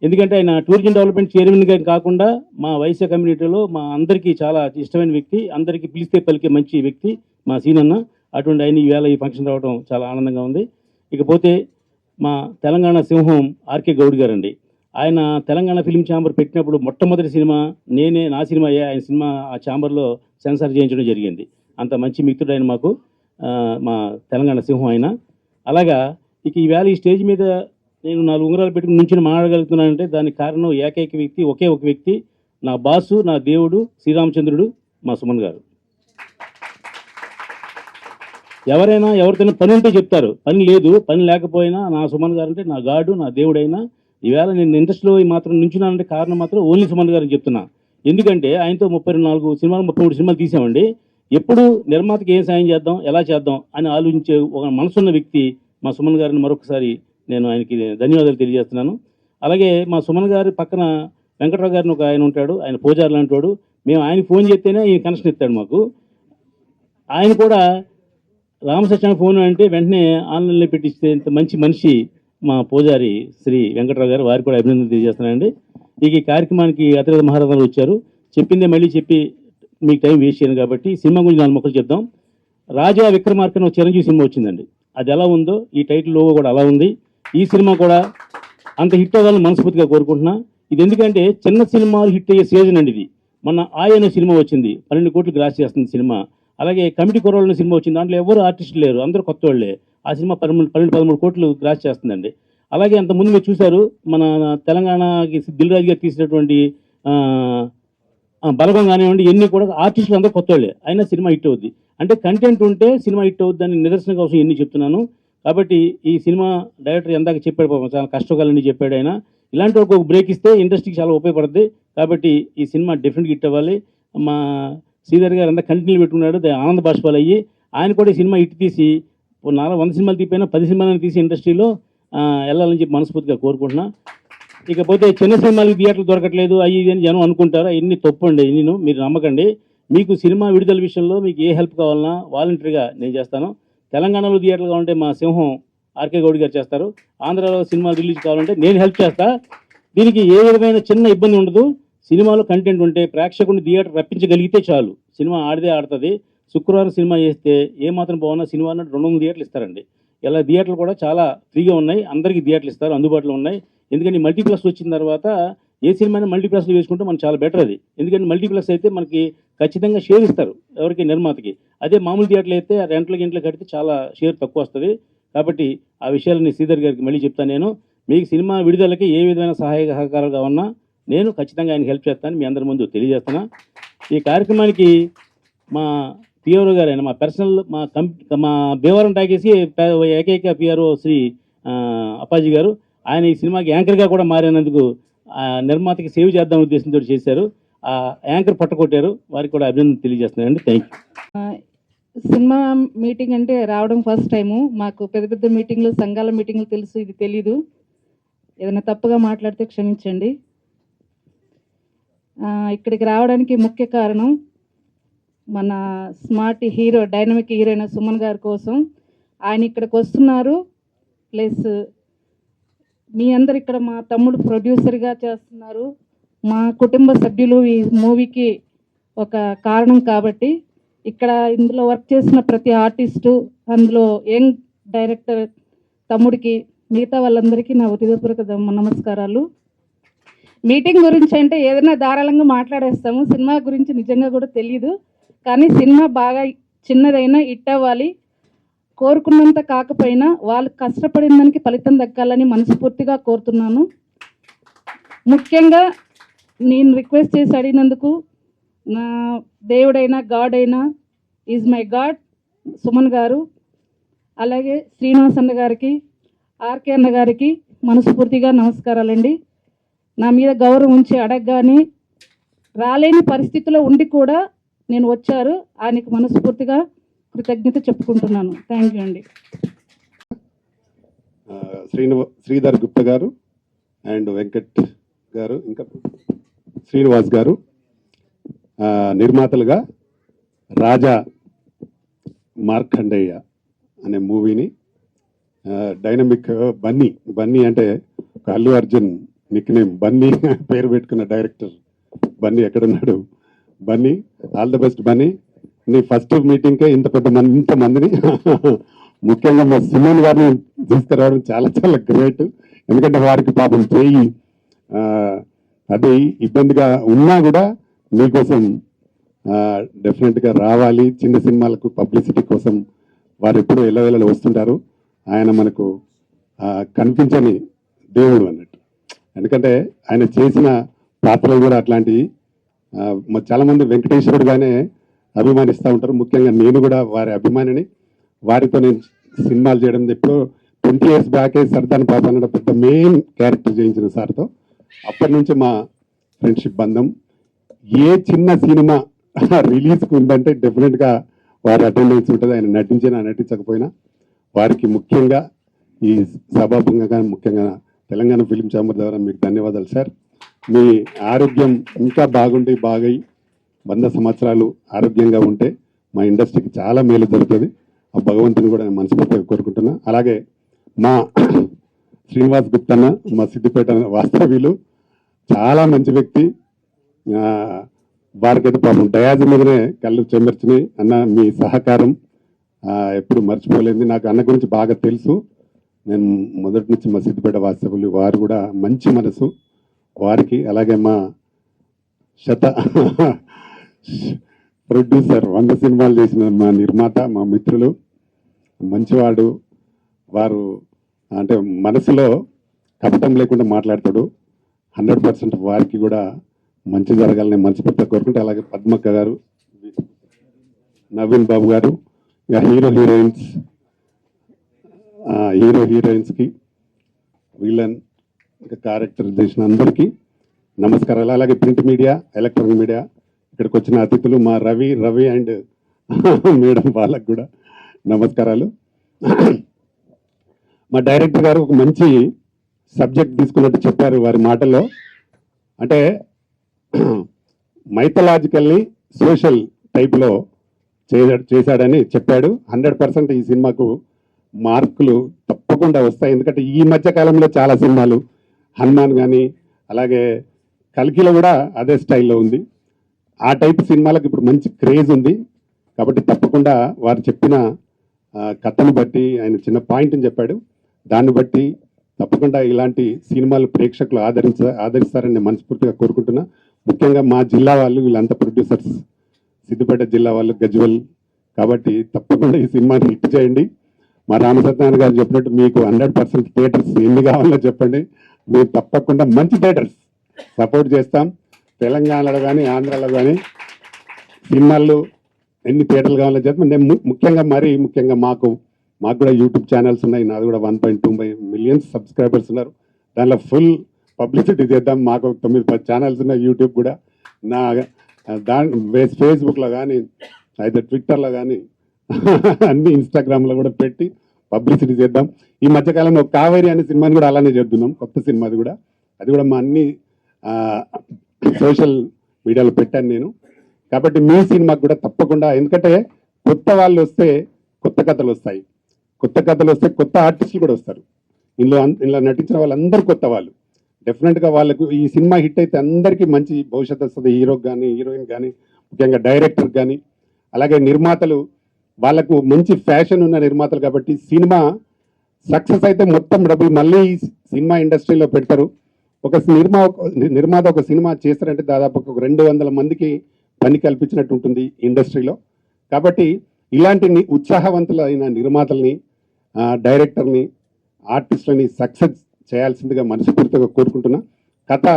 ఎందుకంటే ఆయన టూరిజం డెవలప్మెంట్ చైర్మన్గా కాకుండా మా వైశ్య కమ్యూనిటీలో మా అందరికీ చాలా ఇష్టమైన వ్యక్తి, అందరికీ పిలిస్తే పలికే మంచి వ్యక్తి మా సీనన్న. అటువంటి ఆయన ఈవేళ ఈ ఫంక్షన్ రావడం చాలా ఆనందంగా ఉంది. ఇకపోతే మా తెలంగాణ సింహం ఆర్కే గౌడ్ గారండి. ఆయన తెలంగాణ ఫిలిం ఛాంబర్ పెట్టినప్పుడు మొట్టమొదటి సినిమా నా సినిమాయే, ఆయన సినిమా ఆ ఛాంబర్లో సెన్సార్ చేయించడం జరిగింది. అంత మంచి మిత్రుడు ఆయన మాకు, మా తెలంగాణ సింహం ఆయన. అలాగా ఇక ఈవేళ ఈ స్టేజ్ మీద నేను 4 ఉంగరాలు పెట్టుకుని నుంచి మాట్లాడగలుగుతున్నానంటే దానికి కారణం ఏకైక వ్యక్తి, ఒకే ఒక వ్యక్తి, నా బాసు, నా దేవుడు శ్రీరామచంద్రుడు, మా సుమన్ గారు. ఎవరైనా ఎవరితోనే పని ఉంటే చెప్తారు, పని లేదు, పని లేకపోయినా నా సుమన్ గారు అంటే నా గాడు, నా దేవుడైనా. ఈవేళ నేను ఇండస్ట్రీలో మాత్రం నుంచున్నానంటే కారణం మాత్రం ఓన్లీ సుమన్ గారు అని చెప్తున్నా. ఎందుకంటే ఆయనతో 34 సినిమాలు 33 సినిమాలు తీసామండి. ఎప్పుడు నిర్మాతకి ఏం సాయం చేద్దాం, ఎలా చేద్దాం అని ఆలోచించే ఒక మనసున్న వ్యక్తి మా సుమన్ గారిని మరొకసారి నేను ఆయనకి ధన్యవాదాలు తెలియజేస్తున్నాను. అలాగే మా సుమన్ గారి పక్కన వెంకట్రావు గారిని ఒక ఆయన ఉంటాడు, ఆయన పూజారి లాంటి వాడు. మేము ఆయన ఫోన్ చేస్తేనే ఈయన కనెక్షన్ ఇస్తాడు మాకు. ఆయన కూడా రామసత్యాన్ని ఫోన్ అంటే వెంటనే ఆన్లైన్లో పెట్టిస్తే ఇంత మంచి మనిషి మా పూజారి శ్రీ వెంకట్రావు గారు, వారికి కూడా అభినందనలు తెలియజేస్తున్నానండి. ఇక ఈ కార్యక్రమానికి అతిరథ మహారాజులు వచ్చారు. చెప్పిందే మళ్ళీ చెప్పి మీకు టైం వేస్ట్ చేయను కాబట్టి సినిమా గురించి 4 ముక్కలు చెప్దాం. రాజా విక్రమార్కన్ ఒక చిరంజీవి సినిమా వచ్చిందండి. అది ఎలా ఉందో ఈ టైటిల్ లోగో కూడా అలా ఉంది. ఈ సినిమా కూడా అంత హిట్ అవ్వాలని మనస్ఫూర్తిగా కోరుకుంటున్నా. ఇది ఎందుకంటే చిన్న సినిమాలు హిట్ అయ్యే సీజన్ అండి ఇది. మొన్న ఆయన సినిమా వచ్చింది, 12 కోట్లు గ్రాస్ చేస్తుంది సినిమా. అలాగే కమిటీ కుర్రోళ్ళ సినిమా వచ్చింది, దాంట్లో ఎవరు ఆర్టిస్టులు లేరు, అందరూ కొత్త వాళ్ళే. ఆ సినిమా 12-13 కోట్లు గ్రాస్ చేస్తుందండి. అలాగే అంతకుముందు మీరు చూశారు, మన తెలంగాణకి దిల్ రాజు గారు తీసినటువంటి బలగం కానివ్వండి, ఇవన్నీ కూడా ఆర్టిస్టులు అందరూ కొత్త వాళ్ళే, అయినా సినిమా హిట్ అవుద్ది. అంటే కంటెంట్ ఉంటే సినిమా హిట్ అవుద్ది అని నిదర్శనం కోసం ఎన్ని చెప్తున్నాను. కాబట్టి ఈ సినిమా డైరెక్టర్ ఎందాక చెప్పాడు, పాపం చాలా కష్టకాలని చెప్పాడు ఆయన. ఇలాంటి ఒక బ్రేక్ ఇస్తే ఇండస్ట్రీకి చాలా ఉపయోగపడుతుంది. కాబట్టి ఈ సినిమా డెఫినెట్గా హిట్ అవ్వాలి. మా శ్రీధర్ గారు అంతా కంటిన్యూ పెట్టుకున్నాడు, ఆనంద బాష్పాలు అయ్యి ఆయన కూడా ఈ సినిమా హిట్ తీసి 100 సినిమాలు తీపోయినా 10 సినిమాలను తీసి ఇండస్ట్రీలో వెళ్ళాలని చెప్పి మనస్ఫూర్తిగా కోరుకుంటున్నా. ఇకపోతే చిన్న సినిమాలకి థియేటర్లు దొరకట్లేదు అవి ఇది అని జనం అనుకుంటారు, అవన్నీ తప్పు అండి. నేను మీరు నమ్మకండి. మీకు సినిమా విడుదల విషయంలో మీకు ఏ హెల్ప్ కావాలన్నా వాలంటరీగా నేను చేస్తాను. తెలంగాణలో థియేటర్లు కావాలంటే మా సింహం ఆర్కే గౌడ్ గారు చేస్తారు. ఆంధ్రాలో సినిమా రిలీజ్ కావాలంటే నేను హెల్ప్ చేస్తా. దీనికి ఏ విధమైన చిన్న ఇబ్బంది ఉండదు. సినిమాలో కంటెంట్ ఉంటే ప్రేక్షకుని థియేటర్ రప్పించగలిగితే చాలు, సినిమా ఆడితే ఆడుతుంది. శుక్రవారం సినిమా చేస్తే ఏమాత్రం బాగున్నా సినిమా 200 థియేటర్లు ఇస్తారండి. ఇలా థియేటర్లు కూడా చాలా ఫ్రీగా ఉన్నాయి, అందరికీ థియేటర్లు ఇస్తారు, అందుబాటులో ఉన్నాయి. ఎందుకంటే మల్టీప్లెక్స్ వచ్చిన తర్వాత ఏ సినిమాని మల్టీప్లెక్స్లో వేసుకుంటే మనకు చాలా బెటర్ అది. ఎందుకంటే మల్టీప్లెక్స్ అయితే మనకి ఖచ్చితంగా షేర్ ఇస్తారు ఎవరికి, నిర్మాతకి. అదే మామూలు థియేటర్లు అయితే రెంట్ల గింట్లు కడితే చాలా షేర్ తక్కువ వస్తుంది. కాబట్టి ఆ విషయాలని శ్రీధర్ గారికి మళ్ళీ చెప్తాను. నేను మీకు సినిమా విడుదలకి ఏ విధమైన సహాయ సహకారాలుగా ఉన్నా నేను ఖచ్చితంగా ఆయన హెల్ప్ చేస్తాను, మీ అందరి ముందు తెలియజేస్తున్నా. ఈ కార్యక్రమానికి మా పిఆర్ఓ గారు, ఆయన మా పర్సనల్ మా భీమవరం టాకీసి ఏకైక పిఆర్ఓ శ్రీ అప్పాజీ గారు, ఆయన ఈ సినిమాకి యాంకర్గా కూడా మారినందుకు నిర్మాతకి సేవ్ చేద్దాం ఉద్దేశంతో చేశారు. ఆ యాంకర్ పట్టుకొట్టారు, వారికి కూడా అభినందన తెలియజేస్తున్నానండి. Thank you. సినిమా మీటింగ్ అంటే రావడం ఫస్ట్ టైము. మాకు పెద్ద పెద్ద మీటింగ్లు, సంఘాల మీటింగ్లు తెలుసు, ఇది తెలీదు. ఏదైనా తప్పుగా మాట్లాడితే క్షమించండి. ఇక్కడికి రావడానికి ముఖ్య కారణం మన స్మార్ట్ హీరో, డైనమిక్ హీరో అయిన సుమన్ గారి కోసం. ఆయన ఇక్కడికి వస్తున్నారు, ప్లస్ మీ అందరు ఇక్కడ మా తమ్ముడు ప్రొడ్యూసర్గా చేస్తున్నారు, మా కుటుంబ సభ్యులు ఈ మూవీకి ఒక కారణం. కాబట్టి ఇక్కడ ఇందులో వర్క్ చేసిన ప్రతి ఆర్టిస్టు, అందులో యంగ్ డైరెక్టర్ తమ్ముడికి, మిగతా వాళ్ళందరికీ నా హృదయపూర్వక నమస్కారాలు. మీటింగ్ గురించి అంటే ఏదైనా ధారాళంగా మాట్లాడేస్తాము, సినిమా గురించి నిజంగా కూడా తెలియదు. కానీ సినిమా బాగా చిన్నదైనా హిట్ అవ్వాలి, కోరుకున్నంత కాకపోయినా వాళ్ళు కష్టపడిన దానికి ఫలితం దక్కాలని మనస్ఫూర్తిగా కోరుతున్నాను. ముఖ్యంగా నేను రిక్వెస్ట్ చేసి అడిగినందుకు నా దేవుడైనా గాడ్ అయినా ఈజ్ మై గాడ్ సుమన్ గారు, అలాగే శ్రీనివాస్ అన్న గారికి, ఆర్కే అన్న గారికి మనస్ఫూర్తిగా నమస్కారాలండి. నా మీద గౌరవం ఉంచి అడగగానే రాలేని పరిస్థితిలో ఉండి కూడా నేను వచ్చారు, ఆయనకి మనస్ఫూర్తిగా కృతజ్ఞత చెప్పుకుంటున్నాను. థ్యాంక్ యూ అండి. శ్రీధర్ గుప్తా గారు అండ్ వెంకట్ గారు, ఇంకా శ్రీనివాస్ గారు నిర్మాతలుగా రాజా మార్కండేయ అనే మూవీని డైనమిక్ బన్నీ అంటే అల్లు అర్జున్ నిక్ నేమ్ బన్నీ పేరు పెట్టుకున్న డైరెక్టర్ బన్నీ ఎక్కడున్నాడు? Bunny, all the best Bunny. నీ ఫస్ట్ మీటింగ్కే ఇంతమందిని ముఖ్యంగా మా సుమన్ గారిని తీసుకురావడం చాలా చాలా గ్రేట్. ఎందుకంటే వారికి పాపం చేయి అది ఇబ్బందిగా ఉన్నా కూడా మీకోసం డెఫినెట్గా రావాలి. చిన్న సినిమాలకు పబ్లిసిటీ కోసం వారు ఎప్పుడూ ఎల్లవేళలో వస్తుంటారు. ఆయన మనకు కనిపించని దేవుడు అన్నట్టు. ఎందుకంటే ఆయన చేసిన పాత్రలు కూడా అట్లాంటివి. చాలామంది వెంకటేశ్వరుడుగానే అభిమానిస్తూ ఉంటారు. ముఖ్యంగా నేను కూడా వారి అభిమానిని. వారితో నేను సినిమాలు చేయడం ఎప్పుడో 20 years బ్యాకే సర్దాన్ పాప అన్న పెద్ద మెయిన్ క్యారెక్టర్ చేయించిన సార్తో. అప్పటి నుంచి మా ఫ్రెండ్షిప్ బంధం. ఏ చిన్న సినిమా రిలీజ్కి ఉందంటే డెఫినెట్గా వారి అటెండెన్స్ ఉంటుంది. ఆయన నటించినా నటించకపోయినా వారికి ముఖ్యంగా ఈ సభాభంగంగా ముఖ్యంగా తెలంగాణ ఫిలిం ఛాంబర్ ద్వారా మీకు ధన్యవాదాలు సార్. మీ ఆరోగ్యం ఇంకా బాగై 100 సంవత్సరాలు ఆరోగ్యంగా ఉంటే మా ఇండస్ట్రీకి చాలా మేలు జరుగుతుంది. ఆ భగవంతుని కూడా నేను మనస్ఫూర్తిగా కోరుకుంటున్నా. అలాగే మా శ్రీనివాస్ గుప్తన్న, మా సిద్దిపేట వాస్తవ్యులు, చాలా మంచి వ్యక్తి. వారికైతే పాపం డయాజ్ మీదనే కళ్ళు చెమర్చినాయి. అన్న మీ సహకారం ఎప్పుడు మర్చిపోలేదు. నాకు అన్న గురించి బాగా తెలుసు. నేను మొదటి నుంచి మా సిద్దిపేట వాస్తవ్యులు, వారు కూడా మంచి మనసు వారికి. అలాగే మా ప్రొడ్యూసర్ 100 సినిమాలు చేసిన మా నిర్మాత, మా మిత్రులు, మంచివాడు. వారు అంటే మనసులో కపటం లేకుండా మాట్లాడతాడు. 100% వారికి కూడా మంచి జరగాలని మనస్ఫూర్తిగా కోరుకుంటే. అలాగే పద్మక్క గారు, నవీన్ బాబు గారు, ఇంకా హీరోయిన్స్కి విలన్ ఇంకా క్యారెక్టర్ చేసిన అందరికీ నమస్కారాలు. అలాగే ప్రింట్ మీడియా, ఎలక్ట్రానిక్ మీడియా, ఇక్కడికి వచ్చిన అతిథులు మా రవి అండ్ మేడం, వాళ్ళకు కూడా నమస్కారాలు. మా డైరెక్టర్ గారు ఒక మంచి సబ్జెక్ట్ తీసుకున్నట్టు చెప్పారు వారి మాటల్లో. అంటే మైథలాజికల్ని సోషల్ టైప్లో చేశాడని చెప్పాడు. 100% ఈ సినిమాకు మార్కులు తప్పకుండా వస్తాయి. ఎందుకంటే ఈ మధ్య కాలంలో చాలా సినిమాలు, హనుమాన్ కానీ అలాగే కల్కిలో కూడా అదే స్టైల్లో ఉంది. ఆ టైప్ సినిమాలకు ఇప్పుడు మంచి క్రేజ్ ఉంది. కాబట్టి తప్పకుండా వారు చెప్పిన కథను బట్టి ఆయన చిన్న పాయింట్ని చెప్పాడు. దాన్ని బట్టి తప్పకుండా ఇలాంటి సినిమాలు ప్రేక్షకులు ఆదరిస్తారని నేను మనస్ఫూర్తిగా కోరుకుంటున్నా. ముఖ్యంగా మా జిల్లా వాళ్ళు వీళ్ళంతా ప్రొడ్యూసర్స్, సిద్దిపేట జిల్లా వాళ్ళు, గజ్వెల్. కాబట్టి తప్పకుండా ఈ సినిమాని హిట్ చేయండి. మా రామసత్యనారాయణ గారు చెప్పినట్టు మీకు 100% థియేటర్స్ ఎన్ని కావాలో చెప్పండి. మేము తప్పకుండా మంచి థియేటర్స్ సపోర్ట్ చేస్తాం. తెలంగాణలో కానీ ఆంధ్రాలో కానీ సినిమాలు ఎన్ని థియేటర్లు కావాలో చెప్పండి. నేను ముఖ్యంగా మాకు కూడా యూట్యూబ్ ఛానల్స్ ఉన్నాయి. నాది కూడా 1.2 మిలియన్స్ సబ్స్క్రైబర్స్ ఉన్నారు. దానిలో ఫుల్ పబ్లిసిటీ చేద్దాం. మాకు 9-10 ఛానల్స్ ఉన్నాయి. యూట్యూబ్ కూడా నా ఫేస్బుక్లో కానీ అయితే ట్విట్టర్లో కానీ అన్ని ఇన్స్టాగ్రామ్లో కూడా పెట్టి పబ్లిసిటీ చేద్దాం. ఈ మధ్యకాలంలో కావేరి అనే సినిమాని కూడా అలానే చేద్దాం. కొత్త సినిమా అది కూడా మా అన్ని సోషల్ మీడియాలో పెట్టాను నేను. కాబట్టి మీ సినిమాకి కూడా తప్పకుండా, ఎందుకంటే కొత్త వాళ్ళు వస్తే కొత్త కథలు వస్తాయి, కొత్త ఆర్టిస్టులు కూడా వస్తారు. ఇందులో నటించిన వాళ్ళందరూ కొత్త వాళ్ళు. డెఫినెట్గా వాళ్ళకు ఈ సినిమా హిట్ అయితే అందరికీ మంచి భవిష్యత్తు వస్తుంది. హీరోకి కానీ, హీరోయిన్ కానీ, ముఖ్యంగా డైరెక్టర్ కానీ, అలాగే నిర్మాతలు, వాళ్ళకు మంచి ఫ్యాషన్ ఉన్న నిర్మాతలు. కాబట్టి సినిమా సక్సెస్ అయితే మొత్తం డబ్బులు మళ్ళీ సినిమా ఇండస్ట్రీలో పెడతారు. ఒక నిర్మాత ఒక సినిమా చేస్తారంటే దాదాపు ఒక 200 మందికి పని కల్పించినట్టు ఉంటుంది ఇండస్ట్రీలో. కాబట్టి ఇలాంటి ఉత్సాహవంతులైన నిర్మాతల్ని, డైరెక్టర్ని, ఆర్టిస్టులని సక్సెస్ చేయాల్సిందిగా మనస్ఫూర్తిగా కోరుకుంటున్నా. కథ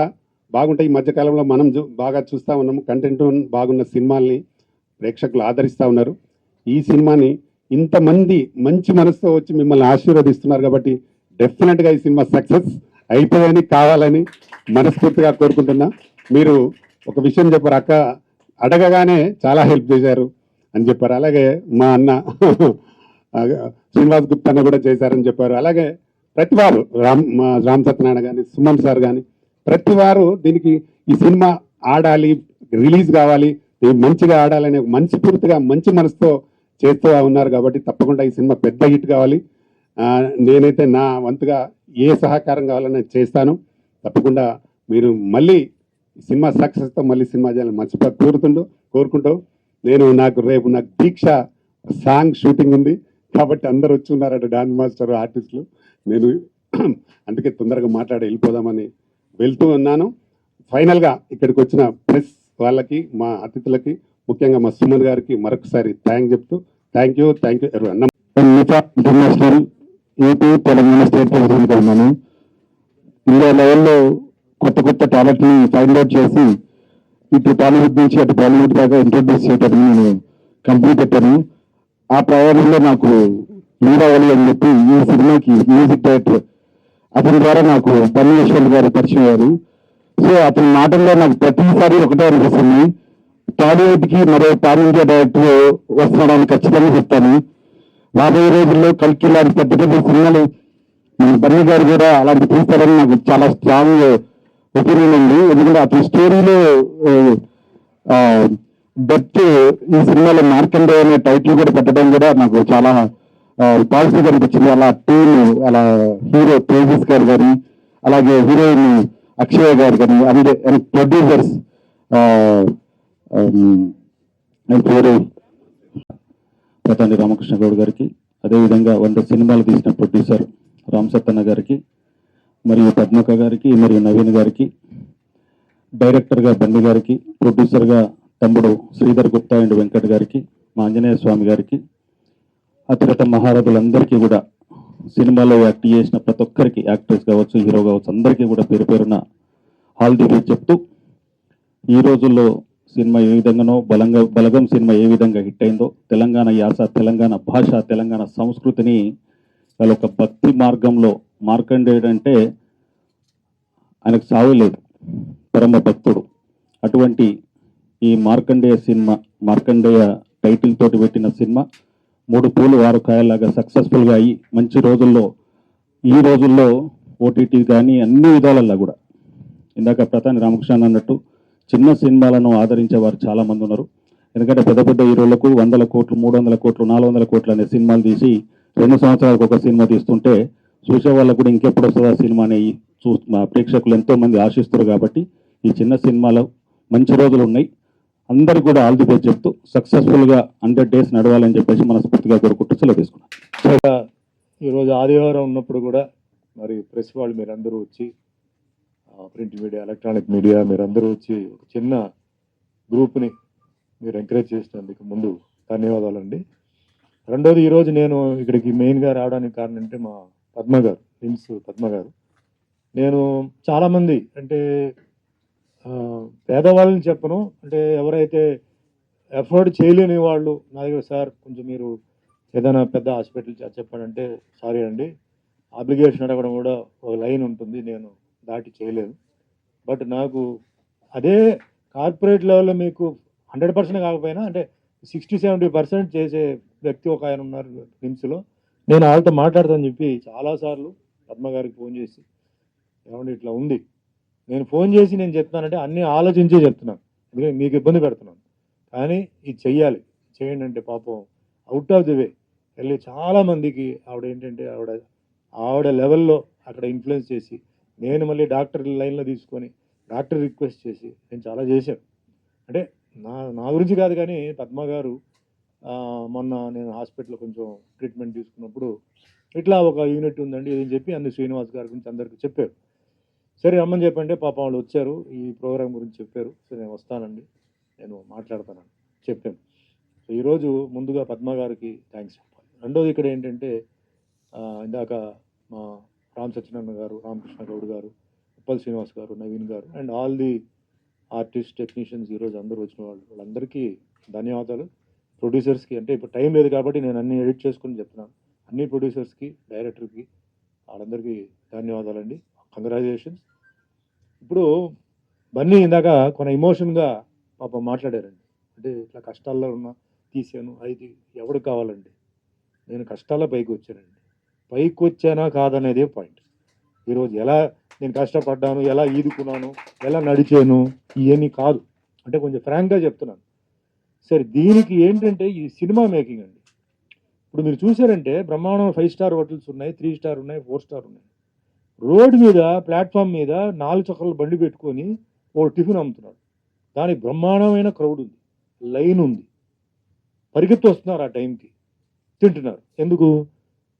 బాగుంటాయి. ఈ మధ్యకాలంలో మనం బాగా చూస్తూ ఉన్నాము. కంటెంట్ బాగున్న సినిమాల్ని ప్రేక్షకులు ఆదరిస్తూ ఉన్నారు. ఈ సినిమాని ఇంతమంది మంచి మనసుతో వచ్చి మిమ్మల్ని ఆశీర్వదిస్తున్నారు. కాబట్టి డెఫినెట్గా ఈ సినిమా సక్సెస్ అయిపోయాని, కావాలని మనస్ఫూర్తిగా కోరుకుంటున్నా. మీరు ఒక విషయం చెప్పారు, అక్క అడగగానే చాలా హెల్ప్ చేశారు అని చెప్పారు. అలాగే మా అన్న శ్రీనివాస్ గుప్తా అన్న కూడా చేశారని చెప్పారు. అలాగే ప్రతి వారు రామ్ సత్యనారాయణ కానీ, సుమన్ సార్ కానీ, ప్రతి వారు దీనికి ఈ సినిమా ఆడాలి, రిలీజ్ కావాలి, మంచిగా ఆడాలని మనస్ఫూర్తిగా మంచి మనసుతో చేస్తూ ఉన్నారు. కాబట్టి తప్పకుండా ఈ సినిమా పెద్ద హిట్ కావాలి. నేనైతే నా వంతుగా ఏ సహకారం కావాలని చేస్తాను. తప్పకుండా మీరు మళ్ళీ సినిమా సక్సెస్తో మళ్ళీ సినిమా చేయాలని మనస్ఫూర్తిగా కోరుకుంటూ రేపు నాకు దీక్ష సాంగ్ షూటింగ్ ఉంది. కాబట్టి అందరు వచ్చి ఉన్నారట, డాన్స్ మాస్టర్, ఆర్టిస్టులు. నేను అందుకే తొందరగా మాట్లాడి వెళ్ళిపోదామని వెళ్తూ ఉన్నాను. ఫైనల్గా ఇక్కడికి వచ్చిన ప్రెస్ వాళ్ళకి, మా అతిథులకి, ముఖ్యంగా మా సుమన్ గారికి మరొకసారి చెప్తూ థ్యాంక్ యూ అన్న. ఇంటర్నేషనల్ ఏపీ తెలంగాణ స్టేట్ ప్రెసిడెంట్గా ఉన్నాను. ఇండియా లెవెల్లో కొత్త టాలెంట్ని ఫైండ్ అవుట్ చేసి ఇటు టాలీవుడ్ నుంచి అటు బాలీవుడ్ దాకా ఇంట్రొడ్యూస్ చేయడానికి నేను కంపెనీ పెట్టాను. ఆ ప్రయాణంలో నాకు లీరావళి అని చెప్పి ఈ సినిమాకి మ్యూజిక్ డైరెక్టర్, అతని ద్వారా నాకు బన్నీ యశ్వంత్ గారు పరిచయం అయ్యారు. సో అతని మాటల్లో నాకు ప్రతిసారి ఒకటే అనిపిస్తుంది, టాలీవుడ్కి మరో పాన్ ఇండియా డైరెక్టర్ వస్తున్నాడని ఖచ్చితంగా చెప్తాను. రాబోయే రోజుల్లో కల్కి లాంటి పెద్ద సినిమాలు బన్నీ గారు కూడా అలాంటి తీస్తారని నాకు చాలా స్ట్రాంగ్ ఒపీనియన్ ఉంది. ఎందుకంటే అతని స్టోరీలో డెప్త్ ఈ సినిమాలో మార్కండే అనే టైటిల్ కూడా పెట్టడం కూడా నాకు చాలా పాజిటివ్ అనిపించింది. అలా టీమ్, అలా హీరో తేజస్ గారు కానీ, అలాగే హీరోయిన్ అక్షయ గారు కానీ, అండ్ ప్రొడ్యూసర్స్ పేరు ప్రతాండి రామకృష్ణ గౌడ్ గారికి, అదేవిధంగా 100 సినిమాలు తీసిన ప్రొడ్యూసర్ రామ్ సత్తన్న గారికి, మరియు పద్మక గారికి, మరియు నవీన్ గారికి, డైరెక్టర్గా బండి గారికి, ప్రొడ్యూసర్గా తమ్ముడు శ్రీధర్ గుప్తా అండ్ వెంకట్ గారికి, మా ఆంజనేయ స్వామి గారికి, అతిరథ మహారథులందరికీ కూడా, సినిమాలో యాక్ట్ చేసిన ప్రతి ఒక్కరికి, యాక్టర్స్ కావచ్చు, హీరో కావచ్చు, అందరికీ కూడా పేరున హాల్ ది బెస్ట్ చెప్తూ, ఈ రోజుల్లో సినిమా ఏ విధంగానో బలగం సినిమా ఏ విధంగా హిట్ అయిందో, తెలంగాణ యాస, తెలంగాణ భాష, తెలంగాణ సంస్కృతిని వాళ్ళ ఒక భక్తి మార్గంలో, మార్కండేయుడు అంటే ఆయనకు సావు లేదు, పరమ భక్తుడు. అటువంటి ఈ మార్కండేయ సినిమా, మార్కండేయ టైటిల్ తోటి పెట్టిన సినిమా 3 పూలు 6 కాయలాగా సక్సెస్ఫుల్గా అయ్యి మంచి రోజుల్లో, ఈ రోజుల్లో ఓటీటీ కానీ అన్ని విధాలల్లో కూడా, ఇందాక ప్రతాని రామకృష్ణ అన్నట్టు చిన్న సినిమాలను ఆదరించే వారు చాలామంది ఉన్నారు. ఎందుకంటే పెద్ద హీరోలకు 100 కోట్లు, 300 కోట్లు, 400 కోట్లు అనే సినిమాలు తీసి 2 సంవత్సరాలకు ఒక సినిమా తీస్తుంటే చూసే వాళ్ళకు కూడా ఇంకెప్పుడు వస్తుందా సినిమా అనే మా ప్రేక్షకులు ఎంతోమంది ఆశిస్తారు. కాబట్టి ఈ చిన్న సినిమాలో మంచి రోజులు ఉన్నాయి. అందరికి కూడా ఆల్ ది బెస్ట్ చెప్తూ సక్సెస్ఫుల్గా 100 days నడవాలని చెప్పేసి మనస్ఫూర్తిగా కోరుకుంటూ సెలవు తీసుకున్నాను. ఈరోజు ఆదివారం ఉన్నప్పుడు కూడా మరి ప్రెస్ వాళ్ళు మీరందరూ వచ్చి ప్రింట్ మీడియా, ఎలక్ట్రానిక్ మీడియా మీరందరూ వచ్చి ఒక చిన్న గ్రూప్ని మీరు ఎంకరేజ్ చేసినందుకు ముందు ధన్యవాదాలండి. రెండోది, ఈరోజు నేను ఇక్కడికి మెయిన్గా రావడానికి కారణం అంటే మా పద్మ గారు, ప్రిన్స్ పద్మ గారు. నేను చాలామంది అంటే పేదవాళ్ళని చెప్పను, అంటే ఎవరైతే ఎఫోర్డ్ చేయలేని వాళ్ళు నా దగ్గర, సార్ కొంచెం మీరు ఏదైనా పెద్ద హాస్పిటల్ చెప్పాడంటే, సారీ అండి, అప్లికేషన్ అడగడం కూడా ఒక లైన్ ఉంటుంది, నేను దాటి చేయలేదు. బట్ నాకు అదే కార్పొరేట్ లెవెల్లో మీకు 100% కాకపోయినా అంటే 60-70% చేసే వ్యక్తి ఒక ఆయన ఉన్నారు నిమ్స్లో. నేను వాళ్ళతో మాట్లాడతానని చెప్పి చాలాసార్లు పద్మ గారికి ఫోన్ చేసి, ఏమంటే ఇట్లా ఉంది, నేను ఫోన్ చేసి నేను చెప్తున్నానంటే అన్నీ ఆలోచించే చెప్తున్నాను, ఎందుకంటే మీకు ఇబ్బంది పెడుతున్నాను, కానీ ఇది చెయ్యాలి, చేయండి అంటే పాపం అవుట్ ఆఫ్ ది వే వెళ్ళి చాలామందికి ఆవిడ ఏంటంటే ఆవిడ లెవెల్లో అక్కడ ఇన్ఫ్లుయెన్స్ చేసి, నేను మళ్ళీ డాక్టర్ లైన్లో తీసుకొని డాక్టర్ రిక్వెస్ట్ చేసి నేను చాలా చేశాను. అంటే నా గురించి కాదు, కానీ పద్మ గారు మొన్న నేను హాస్పిటల్లో కొంచెం ట్రీట్మెంట్ తీసుకున్నప్పుడు ఇట్లా ఒక యూనిట్ ఉందండి ఇది అని చెప్పి శ్రీనివాస్ గారి గురించి అందరికీ చెప్పారు. సరే రమ్మని చెప్పండి, పాపం వాళ్ళు వచ్చారు, ఈ ప్రోగ్రాం గురించి చెప్పారు. సరే నేను వస్తానండి, నేను మాట్లాడతానని చెప్పాను. సో ఈరోజు ముందుగా పద్మ గారికి థ్యాంక్స్ చెప్పాలి. రెండోది ఇక్కడ ఏంటంటే ఇందాక మా రామ్ సత్యనారాయణ గారు, రామకృష్ణ గౌడ్ గారు, ఉప్పల్ శ్రీనివాస్ గారు, నవీన్ గారు and all the artist, technicians ఈరోజు అందరూ వచ్చిన వాళ్ళందరికీ ధన్యవాదాలు. ప్రొడ్యూసర్స్కి అంటే ఇప్పుడు టైం లేదు కాబట్టి నేను అన్ని ఎడిట్ చేసుకుని చెప్తున్నాను, అన్ని ప్రొడ్యూసర్స్కి, డైరెక్టర్కి, వాళ్ళందరికీ ధన్యవాదాలండి, కంగ్రాచులేషన్స్. ఇప్పుడు బన్నీ ఇందాక కొన్ని ఎమోషన్గా పాపం మాట్లాడారండి, అంటే ఇట్లా కష్టాల్లో ఉన్నా తీసాను, అది ఎవరికి కావాలండి, నేను కష్టాల పైకి వచ్చానండి, పైకి వచ్చానా కాదనేదే పాయింట్. ఈరోజు ఎలా నేను కష్టపడ్డాను, ఎలా ఈదుకున్నాను, ఎలా నడిచాను, ఇవన్నీ కాదు, అంటే కొంచెం ఫ్రాంక్గా చెప్తున్నాను. సరే దీనికి ఏంటంటే ఈ సినిమా మేకింగ్ అండి. ఇప్పుడు మీరు చూసారంటే బ్రహ్మాండం 5 star హోటల్స్ ఉన్నాయి, 3 star ఉన్నాయి, 4 star ఉన్నాయి. రోడ్డు మీద ప్లాట్ఫామ్ మీద 4 చక్రాలు బండి పెట్టుకొని ఓ టిఫిన్ అమ్ముతున్నాడు, దానికి బ్రహ్మాండమైన క్రౌడ్ ఉంది, లైన్ ఉంది, పరిగెత్తి వస్తున్నారు, ఆ టైంకి తింటున్నారు. ఎందుకు?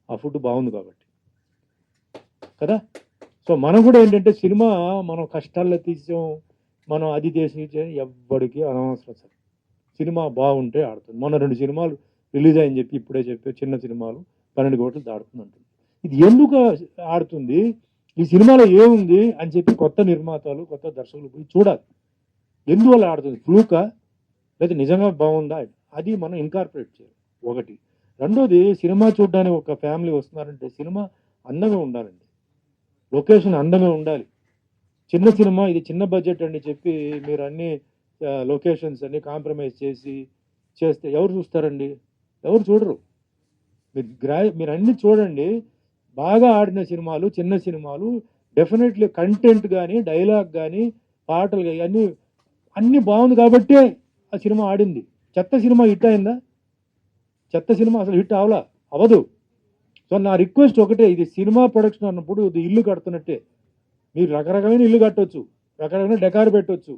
ఆ ఫుడ్ బాగుంది కాబట్టి కదా. సో మనం కూడా ఏంటంటే సినిమా మనం కష్టాల్లో తీసాం, మనం అది చేసి ఎవ్వడికి అనవసరం సార్. సినిమా బాగుంటే ఆడుతుంది. మొన్న 2 సినిమాలు రిలీజ్ అయ్యని చెప్పి ఇప్పుడే చెప్పే, చిన్న సినిమాలు 12 కోట్లు దాడుతుంది అంటుంది. ఇది ఎందుకు ఆడుతుంది, ఈ సినిమాలో ఏముంది అని చెప్పి కొత్త నిర్మాతలు, కొత్త దర్శకులు పోయి చూడాలి, ఎందువల్ల ఆడుతుంది, ఫ్లూకా లేదా నిజంగా బాగుందా, అది మనం ఇన్కార్పొరేట్ చేయాలి ఒకటి. రెండోది, సినిమా చూడడానికి ఒక ఫ్యామిలీ వస్తున్నారంటే సినిమా అందంగా ఉండాలండి, లొకేషన్ అందంగా ఉండాలి. చిన్న సినిమా, ఇది చిన్న బడ్జెట్ అని చెప్పి మీరు అన్ని లొకేషన్స్ అన్ని కాంప్రమైజ్ చేస్తే ఎవరు చూస్తారండి? ఎవరు చూడరు. మీరు అన్ని చూడండి, బాగా ఆడిన సినిమాలు, చిన్న సినిమాలు డెఫినెట్లీ కంటెంట్ కానీ, డైలాగ్ కానీ, పాటలు కానీ అన్నీ బాగుంది కాబట్టే ఆ సినిమా ఆడింది. చెత్త సినిమా హిట్ అయిందా? చెత్త సినిమా అసలు హిట్ అవ్వదు. సో నా రిక్వెస్ట్ ఒకటే, ఇది సినిమా ప్రొడక్షన్ అన్నప్పుడు ఇది ఇల్లు కడుతున్నట్టే, మీరు రకరకమైన ఇల్లు కట్టవచ్చు, రకరకమైన డెకార్ పెట్టవచ్చు,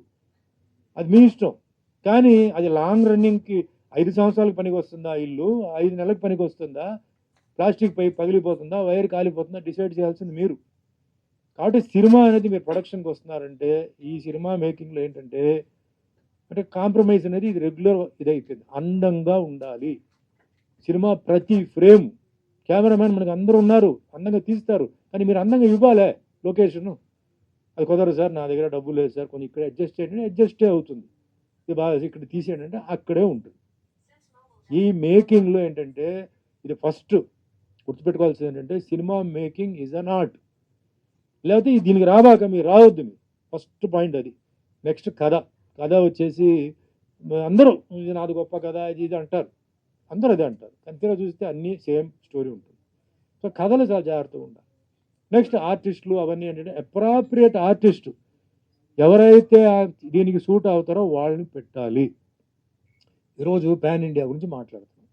అది మీ ఇష్టం. కానీ అది లాంగ్ రన్నింగ్కి 5 సంవత్సరాలకు పనికి వస్తుందా, ఇల్లు 5 నెలలకు పనికి వస్తుందా, ప్లాస్టిక్ పై పగిలిపోతుందా, వైర్ కాలిపోతుందా, డిసైడ్ చేయాల్సింది మీరు. కాబట్టి సినిమా అనేది మీరు ప్రొడక్షన్కి వస్తున్నారంటే, ఈ సినిమా మేకింగ్లో ఏంటంటే అంటే కాంప్రమైజ్ అనేది ఇది రెగ్యులర్ ఇదైపోయింది. అందంగా ఉండాలి సినిమా, ప్రతి ఫ్రేమ్. కెమెరామ్యాన్ మనకు అందరూ ఉన్నారు, అందంగా తీస్తారు, కానీ మీరు అందంగా ఇవ్వాలే లొకేషను. అది కుదరదు సార్, నా దగ్గర డబ్బులు లేదు సార్, కొంచెం ఇక్కడ అడ్జస్ట్ చేయండి, అడ్జస్టే అవుతుంది, ఇది బాగా ఇక్కడ తీసేయండి అంటే అక్కడే ఉంటుంది. ఈ మేకింగ్లో ఏంటంటే ఇది ఫస్ట్ గుర్తుపెట్టుకోవాల్సింది ఏంటంటే, cinema making is an art. లేకపోతే దీనికి రాబాక మీరు రావద్దు, మీరు ఫస్ట్ పాయింట్ అది. నెక్స్ట్ కథ వచ్చేసి అందరూ ఇది నాది గొప్ప కథ, ఇది అంటారు, అందరూ అదే అంటారు, కానీ తీరా చూస్తే అన్నీ సేమ్ స్టోరీ ఉంటుంది. సో కథలు చాలా జాగ్రత్తగా ఉండాలి. నెక్స్ట్ ఆర్టిస్టులు అవన్నీ ఏంటంటే అప్రాప్రియేట్ ఆర్టిస్టు ఎవరైతే దీనికి సూట్ అవుతారో వాళ్ళని పెట్టాలి. ఈరోజు పాన్ ఇండియా గురించి మాట్లాడుతున్నాం.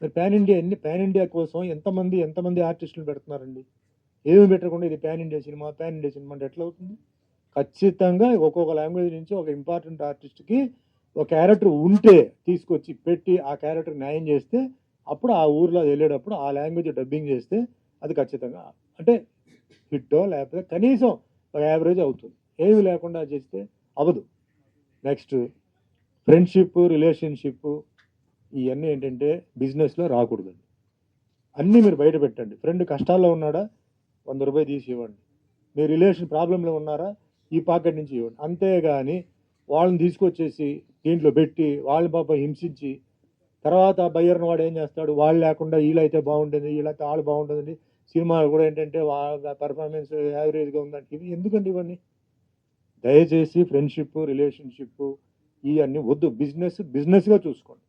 మరి పాన్ ఇండియా కోసం ఎంతమంది ఆర్టిస్టులు పెడుతున్నారండి? ఏమి పెట్టకుండా ఇది పాన్ ఇండియా సినిమా అంటే ఎట్లా అవుతుంది? ఖచ్చితంగా ఒక్కొక్క లాంగ్వేజ్ నుంచి ఒక ఇంపార్టెంట్ ఆర్టిస్ట్కి ఒక క్యారెక్టర్ ఉంటే తీసుకొచ్చి పెట్టి ఆ క్యారెక్టర్ న్యాయం చేస్తే అప్పుడు ఆ ఊర్లో వెళ్ళేటప్పుడు ఆ లాంగ్వేజ్ డబ్బింగ్ చేస్తే అది ఖచ్చితంగా అంటే హిట్టో లేకపోతే కనీసం ఒక యావరేజ్ అవుతుంది. ఏమి లేకుండా చేస్తే అవ్వదు. నెక్స్ట్ ఫ్రెండ్షిప్, రిలేషన్షిప్ ఇవన్నీ ఏంటంటే బిజినెస్లో రాకూడదండి. అన్నీ మీరు బయట పెట్టండి. ఫ్రెండ్ కష్టాల్లో ఉన్నాడా 100 రూపాయలు తీసి ఇవ్వండి. మీ రిలేషన్ ప్రాబ్లంలో ఉన్నారా ఈ పాకెట్ నుంచి ఇవ్వండి. అంతేగాని వాళ్ళని తీసుకొచ్చేసి దీంట్లో పెట్టి వాళ్ళని పాప హింసించి తర్వాత బయ్యర్ని వాడు ఏం చేస్తాడు, వాళ్ళు లేకుండా వీళ్ళైతే బాగుంటుంది, వీళ్ళైతే వాళ్ళు బాగుంటుంది, సినిమా కూడా ఏంటంటే వాళ్ళ పర్ఫార్మెన్స్ యావరేజ్గా ఉందంటే ఇవి ఎందుకండి ఇవన్నీ? దయచేసి ఫ్రెండ్షిప్, రిలేషన్షిప్ ఇవన్నీ వద్దు. బిజినెస్గా చూసుకోండి.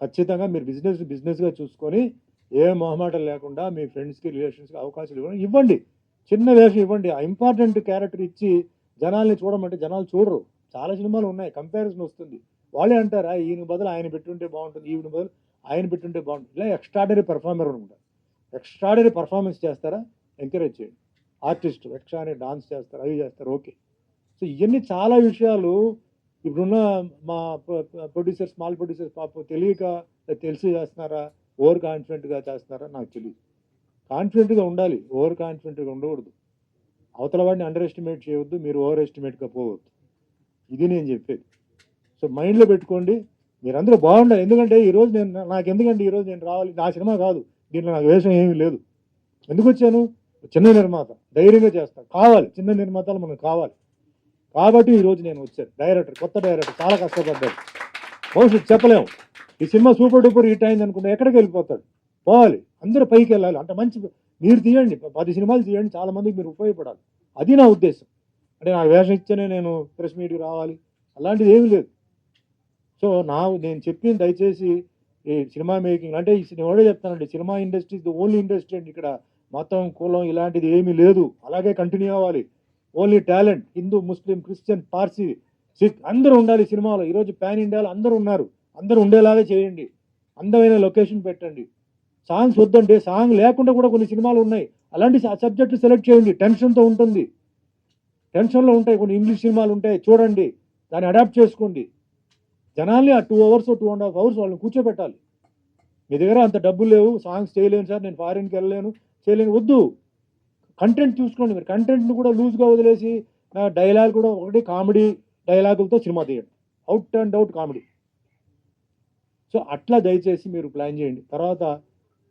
ఖచ్చితంగా మీరు బిజినెస్గా చూసుకొని ఏ మొహమాటం లేకుండా మీ ఫ్రెండ్స్కి, రిలేషన్స్కి అవకాశాలు ఇవ్వండి. చిన్న వేషం ఇవ్వండి. ఆ ఇంపార్టెంట్ క్యారెక్టర్ ఇచ్చి జనాల్ని చూడమంటే జనాలు చూడరు. చాలా సినిమాలు ఉన్నాయి, కంపారిజన్ వస్తుంది. వాళ్ళే అంటారా ఈయన బదులు ఆయన పెట్టుంటే బాగుంటుంది, ఈయన బదులు ఆయన పెట్టుంటే బాగుంటుంది. ఇలా ఎక్స్ట్రాడనరీ పర్ఫార్మర్ ఉంటారు. ఎక్స్ట్రాడనరీ పర్ఫార్మెన్స్ చేస్తారా, ఎంకరేజ్ చేయండి. ఆర్టిస్ట్ ఎక్స్ట్రాడనరీ డాన్స్ చేస్తారు, అవి చేస్తారు, ఓకే. సో ఇవన్నీ చాలా విషయాలు ఇప్పుడున్న మా ప్రొడ్యూసర్స్, స్మాల్ ప్రొడ్యూసర్స్ పాపం తెలియక తెలిసి చేస్తున్నారా, ఓవర్ కాన్ఫిడెంట్గా చేస్తున్నారా నాకు తెలియదు. కాన్ఫిడెంట్గా ఉండాలి, ఓవర్ కాన్ఫిడెంట్గా ఉండకూడదు. అవతల వాడిని అండర్ ఎస్టిమేట్ చేయవద్దు, మీరు ఓవర్ ఎస్టిమేట్గా పోవద్దు. ఇది నేను చెప్పేది. సో మైండ్లో పెట్టుకోండి. మీరందరూ బాగుండాలి. ఎందుకంటే ఈరోజు ఈరోజు నేను రావాలి, నా సినిమా కాదు, దీంట్లో నాకు వేషం ఏమీ లేదు. ఎందుకు వచ్చాను? చిన్న నిర్మాత, ధైర్యంగా చేస్తాను. కావాలి, చిన్న నిర్మాతలు మనకు కావాలి కాబట్టి ఈరోజు నేను వచ్చాను. కొత్త డైరెక్టర్ చాలా కష్టపడ్డాడు. భవిష్యత్తు చెప్పలేము. ఈ సినిమా సూపర్ డూపర్ హిట్ అయింది అనుకుంటే ఎక్కడికి వెళ్ళిపోతాడు. పోవాలి, అందరూ పైకి వెళ్ళాలి. అంటే మంచి మీరు తీయండి, 10 సినిమాలు తీయండి, చాలా మందికి మీరు ఉపయోగపడాలి. అది నా ఉద్దేశం. అంటే నాకు వేషం ఇచ్చేనే నేను ప్రెస్ మీట్కి రావాలి అలాంటిది ఏమీ లేదు. సో నేను చెప్పింది దయచేసి ఈ సినిమా మేకింగ్ అంటే ఎవడో చెప్తానండి, cinema industry the only industry అండి. ఇక్కడ మతం, కులం ఇలాంటిది ఏమీ లేదు. అలాగే కంటిన్యూ అవ్వాలి. ఓన్లీ టాలెంట్, హిందూ, ముస్లిం, క్రిస్టియన్, పార్సీ, సిక్ అందరూ ఉండాలి సినిమాలో. ఈరోజు పాన్ ఇండియాలో అందరూ ఉన్నారు, అందరూ ఉండేలాగా చేయండి. అందమైన లొకేషన్ పెట్టండి. సాంగ్స్ వద్దండి, సాంగ్ లేకుండా కూడా కొన్ని సినిమాలు ఉన్నాయి. అలాంటి సబ్జెక్టు సెలెక్ట్ చేయండి. టెన్షన్తో ఉంటుంది, టెన్షన్లో ఉంటాయి. కొన్ని ఇంగ్లీష్ సినిమాలు ఉంటాయి, చూడండి, దాన్ని అడాప్ట్ చేసుకోండి. జనాల్ని ఆ 2 hours 2.5 hours వాళ్ళని కూర్చోబెట్టాలి. మీ దగ్గర అంత డబ్బులు లేవు, సాంగ్స్ చేయలేను సార్, నేను ఫారిన్కి వెళ్ళలేను, చేయలేను, వద్దు. కంటెంట్ చూసుకోండి. మీరు కంటెంట్ని కూడా లూజ్గా వదిలేసి డైలాగ్ కూడా ఒకటి కామెడీ డైలాగులతో సినిమా తీయండి, out and out comedy. So అట్లా దయచేసి మీరు ప్లాన్ చేయండి. తర్వాత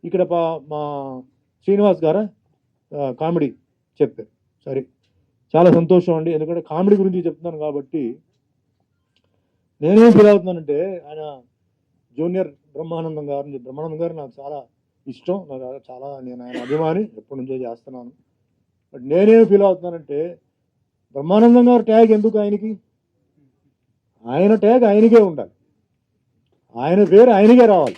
ఇక్కడ మా శ్రీనివాస్ గారు కామెడీ చెప్పారు, సరే చాలా సంతోషం అండి. ఎందుకంటే కామెడీ గురించి చెప్తున్నాను కాబట్టి. నేనేం ఫీల్ అవుతున్నానంటే ఆయన జూనియర్ బ్రహ్మానందం గారు నాకు చాలా ఇష్టం, నేను ఆయన అభిమాని, ఎప్పటి నుంచో చేస్తున్నాను. బట్ నేనేం ఫీల్ అవుతున్నానంటే బ్రహ్మానందం గారు ట్యాగ్ ఎందుకు ఆయనకి? ఆయన ట్యాగ్ ఆయనకే ఉండాలి, ఆయన పేరు ఆయనకే రావాలి.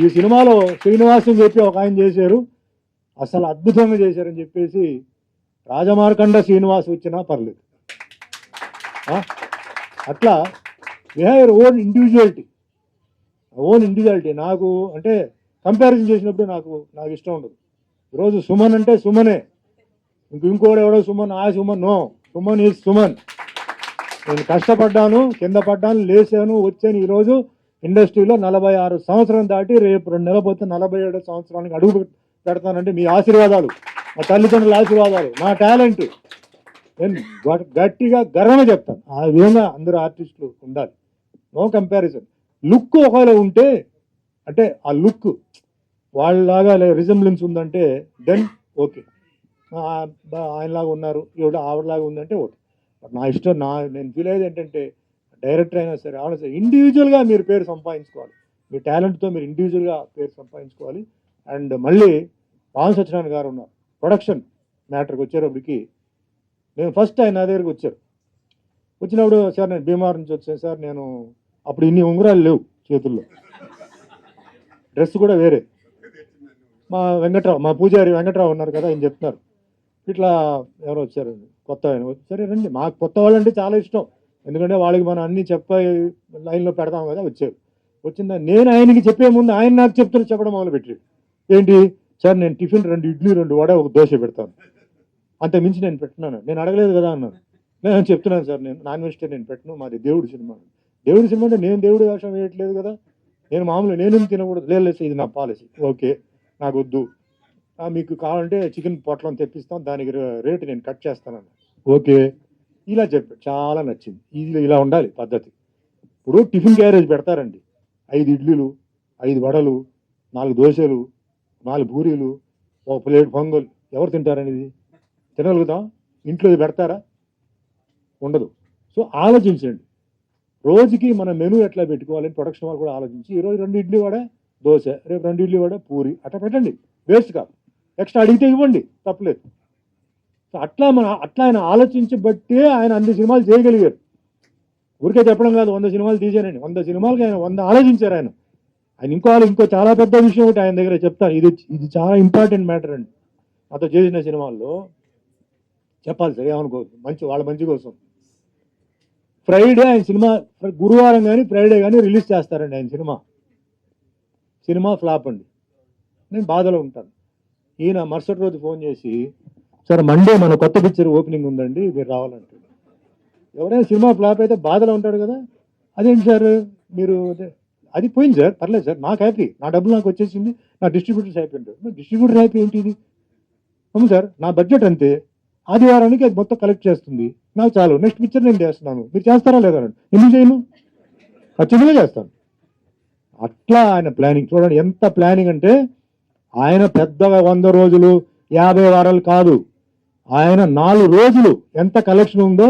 ఈ సినిమాలో శ్రీనివాస్ అని చెప్పి ఒక ఆయన చేశారు, అసలు అద్భుతంగా చేశారని చెప్పేసి రాజమార్కండ శ్రీనివాస్ వచ్చినా పర్లేదు. అట్లా we have your own individuality. నాకు అంటే కంపారిజన్ చేసినప్పుడు నాకు ఇష్టం ఉండదు. ఈరోజు సుమన్ అంటే సుమనే, ఇంకోడు ఎవడో సుమన్, ఆ సుమన్, నో, సుమన్ ఈజ్ సుమన్. నేను కష్టపడ్డాను, కింద పడ్డాను, లేచాను, వచ్చాను. ఈరోజు ఇండస్ట్రీలో 46 సంవత్సరం దాటి రేపు 2 నెలలు పోతే 47 సంవత్సరానికి అడుగు పెడతానంటే మీ ఆశీర్వాదాలు, మా తల్లిదండ్రుల ఆశీర్వాదాలు, నా టాలెంట్ నేను గట్టిగా గర్వంగా చెప్తాను. ఆ విధంగా అందరూ ఆర్టిస్టులు ఉండాలి. No comparison. లుక్ ఒకవేళ ఉంటే, అంటే ఆ లుక్ వాళ్ళలాగా రిజంబ్లెన్స్ ఉందంటే దెన్ ఓకే, ఆయనలాగా ఉన్నారు, ఆవిడలాగా ఉందంటే ఓకే. నా ఇష్టం. నేను ఫీల్ అయ్యేది ఏంటంటే డైరెక్టర్ అయినా సరే, అవునా సరే, ఇండివిజువల్గా మీరు పేరు సంపాదించుకోవాలి. మీ టాలెంట్తో మీరు ఇండివిజువల్గా పేరు సంపాదించుకోవాలి. అండ్ మళ్ళీ రామ్ సత్యనారాయణ గారు ఉన్నారు. ప్రొడక్షన్ మ్యాటర్కి వచ్చేటప్పటికి నేను ఫస్ట్ ఆయన నా దగ్గరికి వచ్చినప్పుడు, సార్ నేను బీమార్ నుంచి వచ్చాను సార్, నేను అప్పుడు ఇన్ని ఉంగరాలు లేవు చేతుల్లో, డ్రెస్ కూడా వేరే. మా పూజారి వెంకట్రావు ఉన్నారు కదా, ఆయన చెప్తున్నారు ఇట్లా ఎవరో వచ్చారు కొత్త ఆయన. సరే రండి, మాకు కొత్త వాళ్ళు అంటే చాలా ఇష్టం, ఎందుకంటే వాళ్ళకి మనం అన్నీ లైన్లో పెడతాం కదా. వచ్చిందా నేను ఆయనకి చెప్పే ముందు ఆయన నాకు చెప్పడం మొదలుపెట్టి, ఏంటి సార్ నేను టిఫిన్ 2 ఇడ్లీ 2 వడ 1 దోశ పెడతాను, అంత మించి నేను పెట్టినాను. నేను అడగలేదు కదా అన్నాను. నేను చెప్తున్నాను సార్, నేను నాన్ వెజిటేరియన్ పెట్టను, మాది దేవుడి సినిమా. దేవుడి సినిమా అంటే నేను దేవుడి వేషం వేయట్లేదు కదా, నేను మామూలు నేను తినకూడదు, లేదు ఇది నా పాలసీ, ఓకే నాకు వద్దు, మీకు కావాలంటే చికెన్ పొట్లం తెప్పిస్తాం, దానికి రేటు నేను కట్ చేస్తానన్న, ఓకే ఇలా చెప్పాడు. చాలా నచ్చింది. ఇది ఇలా ఉండాలి పద్ధతి. ఇప్పుడు టిఫిన్ క్యారేజ్ పెడతారండి, 5 ఇడ్లీలు, 5 వడలు, 4 దోశలు, 4 పూరీలు, ఒక ప్లేట్ పొంగల్, ఎవరు తింటారనేది? తినగలుగుతాం? ఇంట్లో ఇది పెడతారా? ఉండదు. సో ఆలోచించండి, రోజుకి మన మెనూ ఎట్లా పెట్టుకోవాలని ప్రొడక్షన్ వాళ్ళు కూడా ఆలోచించి, ఈరోజు 2 ఇడ్లీ వడ దోశ, రేపు 2 ఇడ్లీ వడ పూరి, అట్లా పెట్టండి, వేస్ట్ కాదు. ఎక్స్ట్రా అడిగితే ఇవ్వండి, తప్పలేదు. సో అట్లా ఆయన ఆలోచించబట్టే ఆయన అన్ని సినిమాలు చేయగలిగారు. ఊరికే చెప్పడం కాదు, 100 సినిమాలు తీసానండి, 100 సినిమాలకి ఆయన 100 ఆలోచించారు. ఆయన ఇంకో చాలా పెద్ద విషయం ఒకటి ఆయన దగ్గర చెప్తాను. ఇది చాలా ఇంపార్టెంట్ మ్యాటర్ అండి. నాతో చేసిన సినిమాల్లో చెప్పాలి సార్, ఏమనుకోవద్దు, వాళ్ళ మంచి కోసం. ఫ్రైడే ఆయన సినిమా, గురువారం కానీ ఫ్రైడే కానీ రిలీజ్ చేస్తారండి ఆయన సినిమా ఫ్లాప్ అండి. నేను బాధలో ఉంటాను. ఈయన మరుసటి రోజు ఫోన్ చేసి, సార్ మండే మన కొత్త పిక్చర్ ఓపెనింగ్ ఉందండి, మీరు రావాలంటాడు. ఎవరైనా సినిమా ఫ్లాప్ అయితే బాధలో ఉంటాడు కదా. అదేంటి సార్ మీరు, అది పోయింది సార్, పర్లేదు సార్, నాకు హ్యాపీ, నా డబ్బులు నాకు వచ్చేసింది, నా డిస్ట్రిబ్యూటర్స్ హ్యాపీ అంటారు. డిస్ట్రిబ్యూటర్ హ్యాపీ ఏంటి ఇది? అవును సార్, నా బడ్జెట్ అంతే, ఆదివారానికి అది మొత్తం కలెక్ట్ చేస్తుంది, నాకు చాలు, నెక్స్ట్ పిక్చర్ నేను చేస్తున్నాను, మీరు చేస్తారా లేదా? ఎందుకు చేయను? ఖచ్చితంగా చేస్తాను. అట్లా ఆయన ప్లానింగ్ చూడండి, ఎంత ప్లానింగ్ అంటే, ఆయన పెద్దగా 100 రోజులు 50 వారాలు కాదు, ఆయన 4 రోజులు ఎంత కలెక్షన్ ఉందో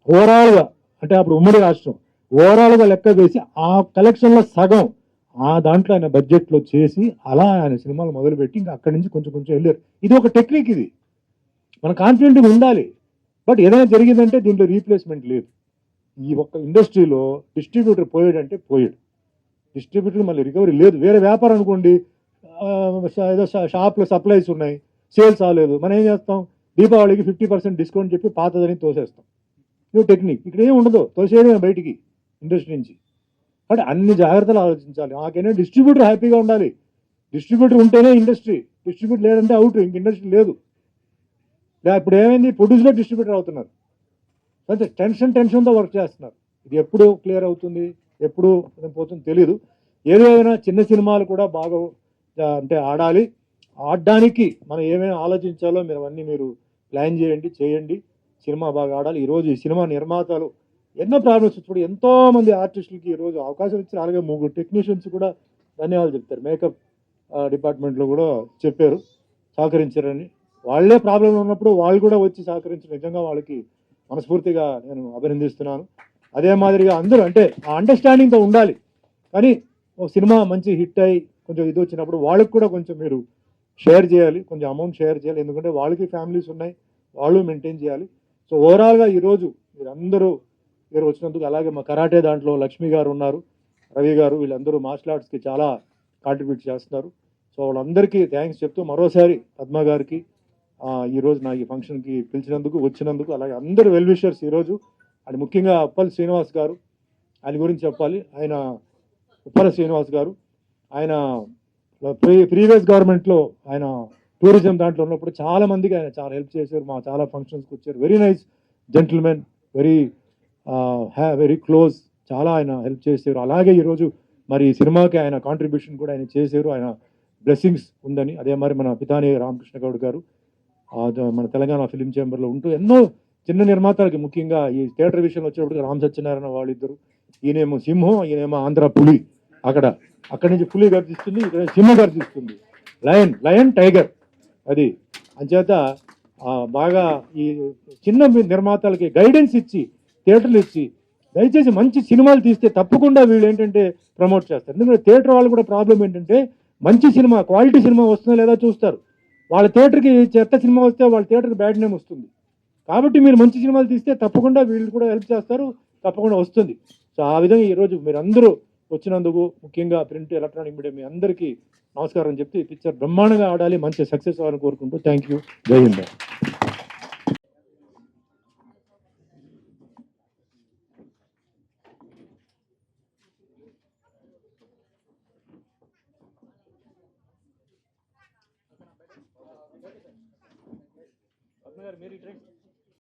ఓవరాల్గా, అంటే అప్పుడు ఉమ్మడి రాష్ట్రం ఓవరాల్గా లెక్క వేసి ఆ కలెక్షన్లో సగం ఆ దాంట్లో ఆయన బడ్జెట్లో చేసి అలా ఆయన సినిమాలు మొదలుపెట్టి ఇంకా అక్కడి నుంచి కొంచెం వెళ్ళారు. ఇది ఒక టెక్నిక్, ఇది మన కాన్ఫిడెంట్గా ఉండాలి. బట్ ఏదైనా జరిగిందంటే దీంట్లో రీప్లేస్మెంట్ లేదు. ఈ ఒక్క ఇండస్ట్రీలో డిస్ట్రిబ్యూటర్ పోయాడంటే పోయాడు, డిస్ట్రిబ్యూటర్ మళ్ళీ రికవరీ లేదు. వేరే వ్యాపారం అనుకోండి, ఏదో షాప్లో సప్లైస్ ఉన్నాయి, సేల్స్ అవ్వలేదు, మనం ఏం చేస్తాం? దీపావళికి 50% డిస్కౌంట్ చెప్పి పాతదని తోసేస్తాం. ఇది టెక్నిక్. ఇక్కడ ఏం ఉండదు, తోసేయడం బయటికి ఇండస్ట్రీ నుంచి. అంటే అన్ని జాగ్రత్తలు ఆలోచించాలి. నాకైనా డిస్ట్రిబ్యూటర్ హ్యాపీగా ఉండాలి. డిస్ట్రిబ్యూటర్ ఉంటేనే ఇండస్ట్రీ, డిస్ట్రిబ్యూటర్ లేదంటే అవుట్, ఇంక ఇండస్ట్రీ లేదు. ఇప్పుడు ఏమైంది, ప్రొడ్యూసర్లో డిస్ట్రిబ్యూటర్ అవుతున్నారు. అంటే టెన్షన్తో వర్క్ చేస్తున్నారు. ఇది ఎప్పుడు క్లియర్ అవుతుంది, ఎప్పుడు పోతుంది తెలియదు. ఏదైనా చిన్న సినిమాలు కూడా బాగా అంటే ఆడడానికి మనం ఏమైనా ఆలోచించాలో మీరు అవన్నీ ప్లాన్ చేయండి. సినిమా బాగా ఆడాలి. ఈరోజు ఈ సినిమా నిర్మాతలు ఎన్నో ప్రాబ్లమ్స్ ఇప్పుడు ఎంతో మంది ఆర్టిస్టులకి ఈరోజు అవకాశం ఇచ్చారు. అలాగే 3 టెక్నీషియన్స్ కూడా ధన్యవాదాలు చెప్తారు. మేకప్ డిపార్ట్మెంట్లో కూడా చెప్పారు, సహకరించారని. వాళ్ళే ప్రాబ్లం ఉన్నప్పుడు వాళ్ళు కూడా వచ్చి సహకరించారు. నిజంగా వాళ్ళకి మనస్ఫూర్తిగా నేను అభినందిస్తున్నాను. అదే మాదిరిగా అందరూ అంటే ఆ అండర్స్టాండింగ్తో ఉండాలి. కానీ ఒక సినిమా మంచి హిట్ అయ్యి కొంచెం ఇది వచ్చినప్పుడు వాళ్ళకి కూడా కొంచెం మీరు షేర్ చేయాలి, కొంచెం అమౌంట్ షేర్ చేయాలి. ఎందుకంటే వాళ్ళకి ఫ్యామిలీస్ ఉన్నాయి, వాళ్ళు మెయింటైన్ చేయాలి. సో ఓవరాల్గా ఈరోజు మీరందరూ వచ్చినందుకు, అలాగే మా కరాటే దాంట్లో లక్ష్మి గారు ఉన్నారు, రవి గారు, వీళ్ళందరూ మార్షల్ ఆర్ట్స్కి చాలా కాంట్రిబ్యూట్ చేస్తున్నారు. సో వాళ్ళందరికీ థ్యాంక్స్ చెప్తూ మరోసారి పద్మ గారికి ఈరోజు నా ఈ ఫంక్షన్కి పిలిచినందుకు, వచ్చినందుకు, అలాగే అందరూ వెల్ విషర్స్ ఈరోజు. అది ముఖ్యంగా ఉప్పల్ శ్రీనివాస్ గారు, ఆయన గురించి చెప్పాలి. ఆయన ఉప్పల శ్రీనివాస్ గారు, ఆయన ప్రీవియస్ గవర్నమెంట్లో ఆయన టూరిజం దాంట్లో ఉన్నప్పుడు చాలా మందికి ఆయన చాలా హెల్ప్ చేశారు. మా చాలా ఫంక్షన్స్కి వచ్చారు. Very nice gentlemen, very close, చాలా ఆయన హెల్ప్ చేశారు. అలాగే ఈరోజు మరి ఈ సినిమాకి ఆయన కాంట్రిబ్యూషన్ కూడా ఆయన చేశారు. ఆయన బ్లెస్సింగ్స్ ఉందని. అదే మరి మన పితాని రామకృష్ణ గౌడ్ గారు మన తెలంగాణ ఫిలిం ఛాంబర్లో ఉంటూ ఎన్నో చిన్న నిర్మాతలకి, ముఖ్యంగా ఈ థియేటర్ విషయంలో వచ్చేటప్పుడు రామ్ సత్యనారాయణ వాళ్ళిద్దరు, ఈయనేమో సింహం, ఈయనేమో ఆంధ్ర పులి. అక్కడి నుంచి పులి గర్జిస్తుంది, ఇక్కడ సింహం గర్జిస్తుంది, లయన్ టైగర్. అది అంచేత బాగా ఈ చిన్న నిర్మాతలకి గైడెన్స్ ఇచ్చి, థియేటర్లు ఇచ్చి, దయచేసి మంచి సినిమాలు తీస్తే తప్పకుండా వీళ్ళు ఏంటంటే ప్రమోట్ చేస్తారు. ఎందుకంటే థియేటర్ వాళ్ళు కూడా ప్రాబ్లం ఏంటంటే మంచి సినిమా, క్వాలిటీ సినిమా వస్తుందో లేదా చూస్తారు. వాళ్ళ థియేటర్కి చెత్త సినిమా వస్తే వాళ్ళ థియేటర్కి బ్యాడ్ నేమ్ వస్తుంది. కాబట్టి మీరు మంచి సినిమాలు తీస్తే తప్పకుండా వీళ్ళు కూడా హెల్ప్ చేస్తారు, తప్పకుండా వస్తుంది. సో ఆ విధంగా ఈరోజు మీరు అందరూ వచ్చినందుకు, ముఖ్యంగా ప్రింట్ ఎలక్ట్రానిక్ మీడియా మీ అందరికీ నమస్కారం చెప్తే ఈ పిక్చర్ బ్రహ్మాండంగా ఆడాలి, మంచి సక్సెస్ అవ్వాలని కోరుకుంటూ థ్యాంక్ యూ. జై హింద్. మీరు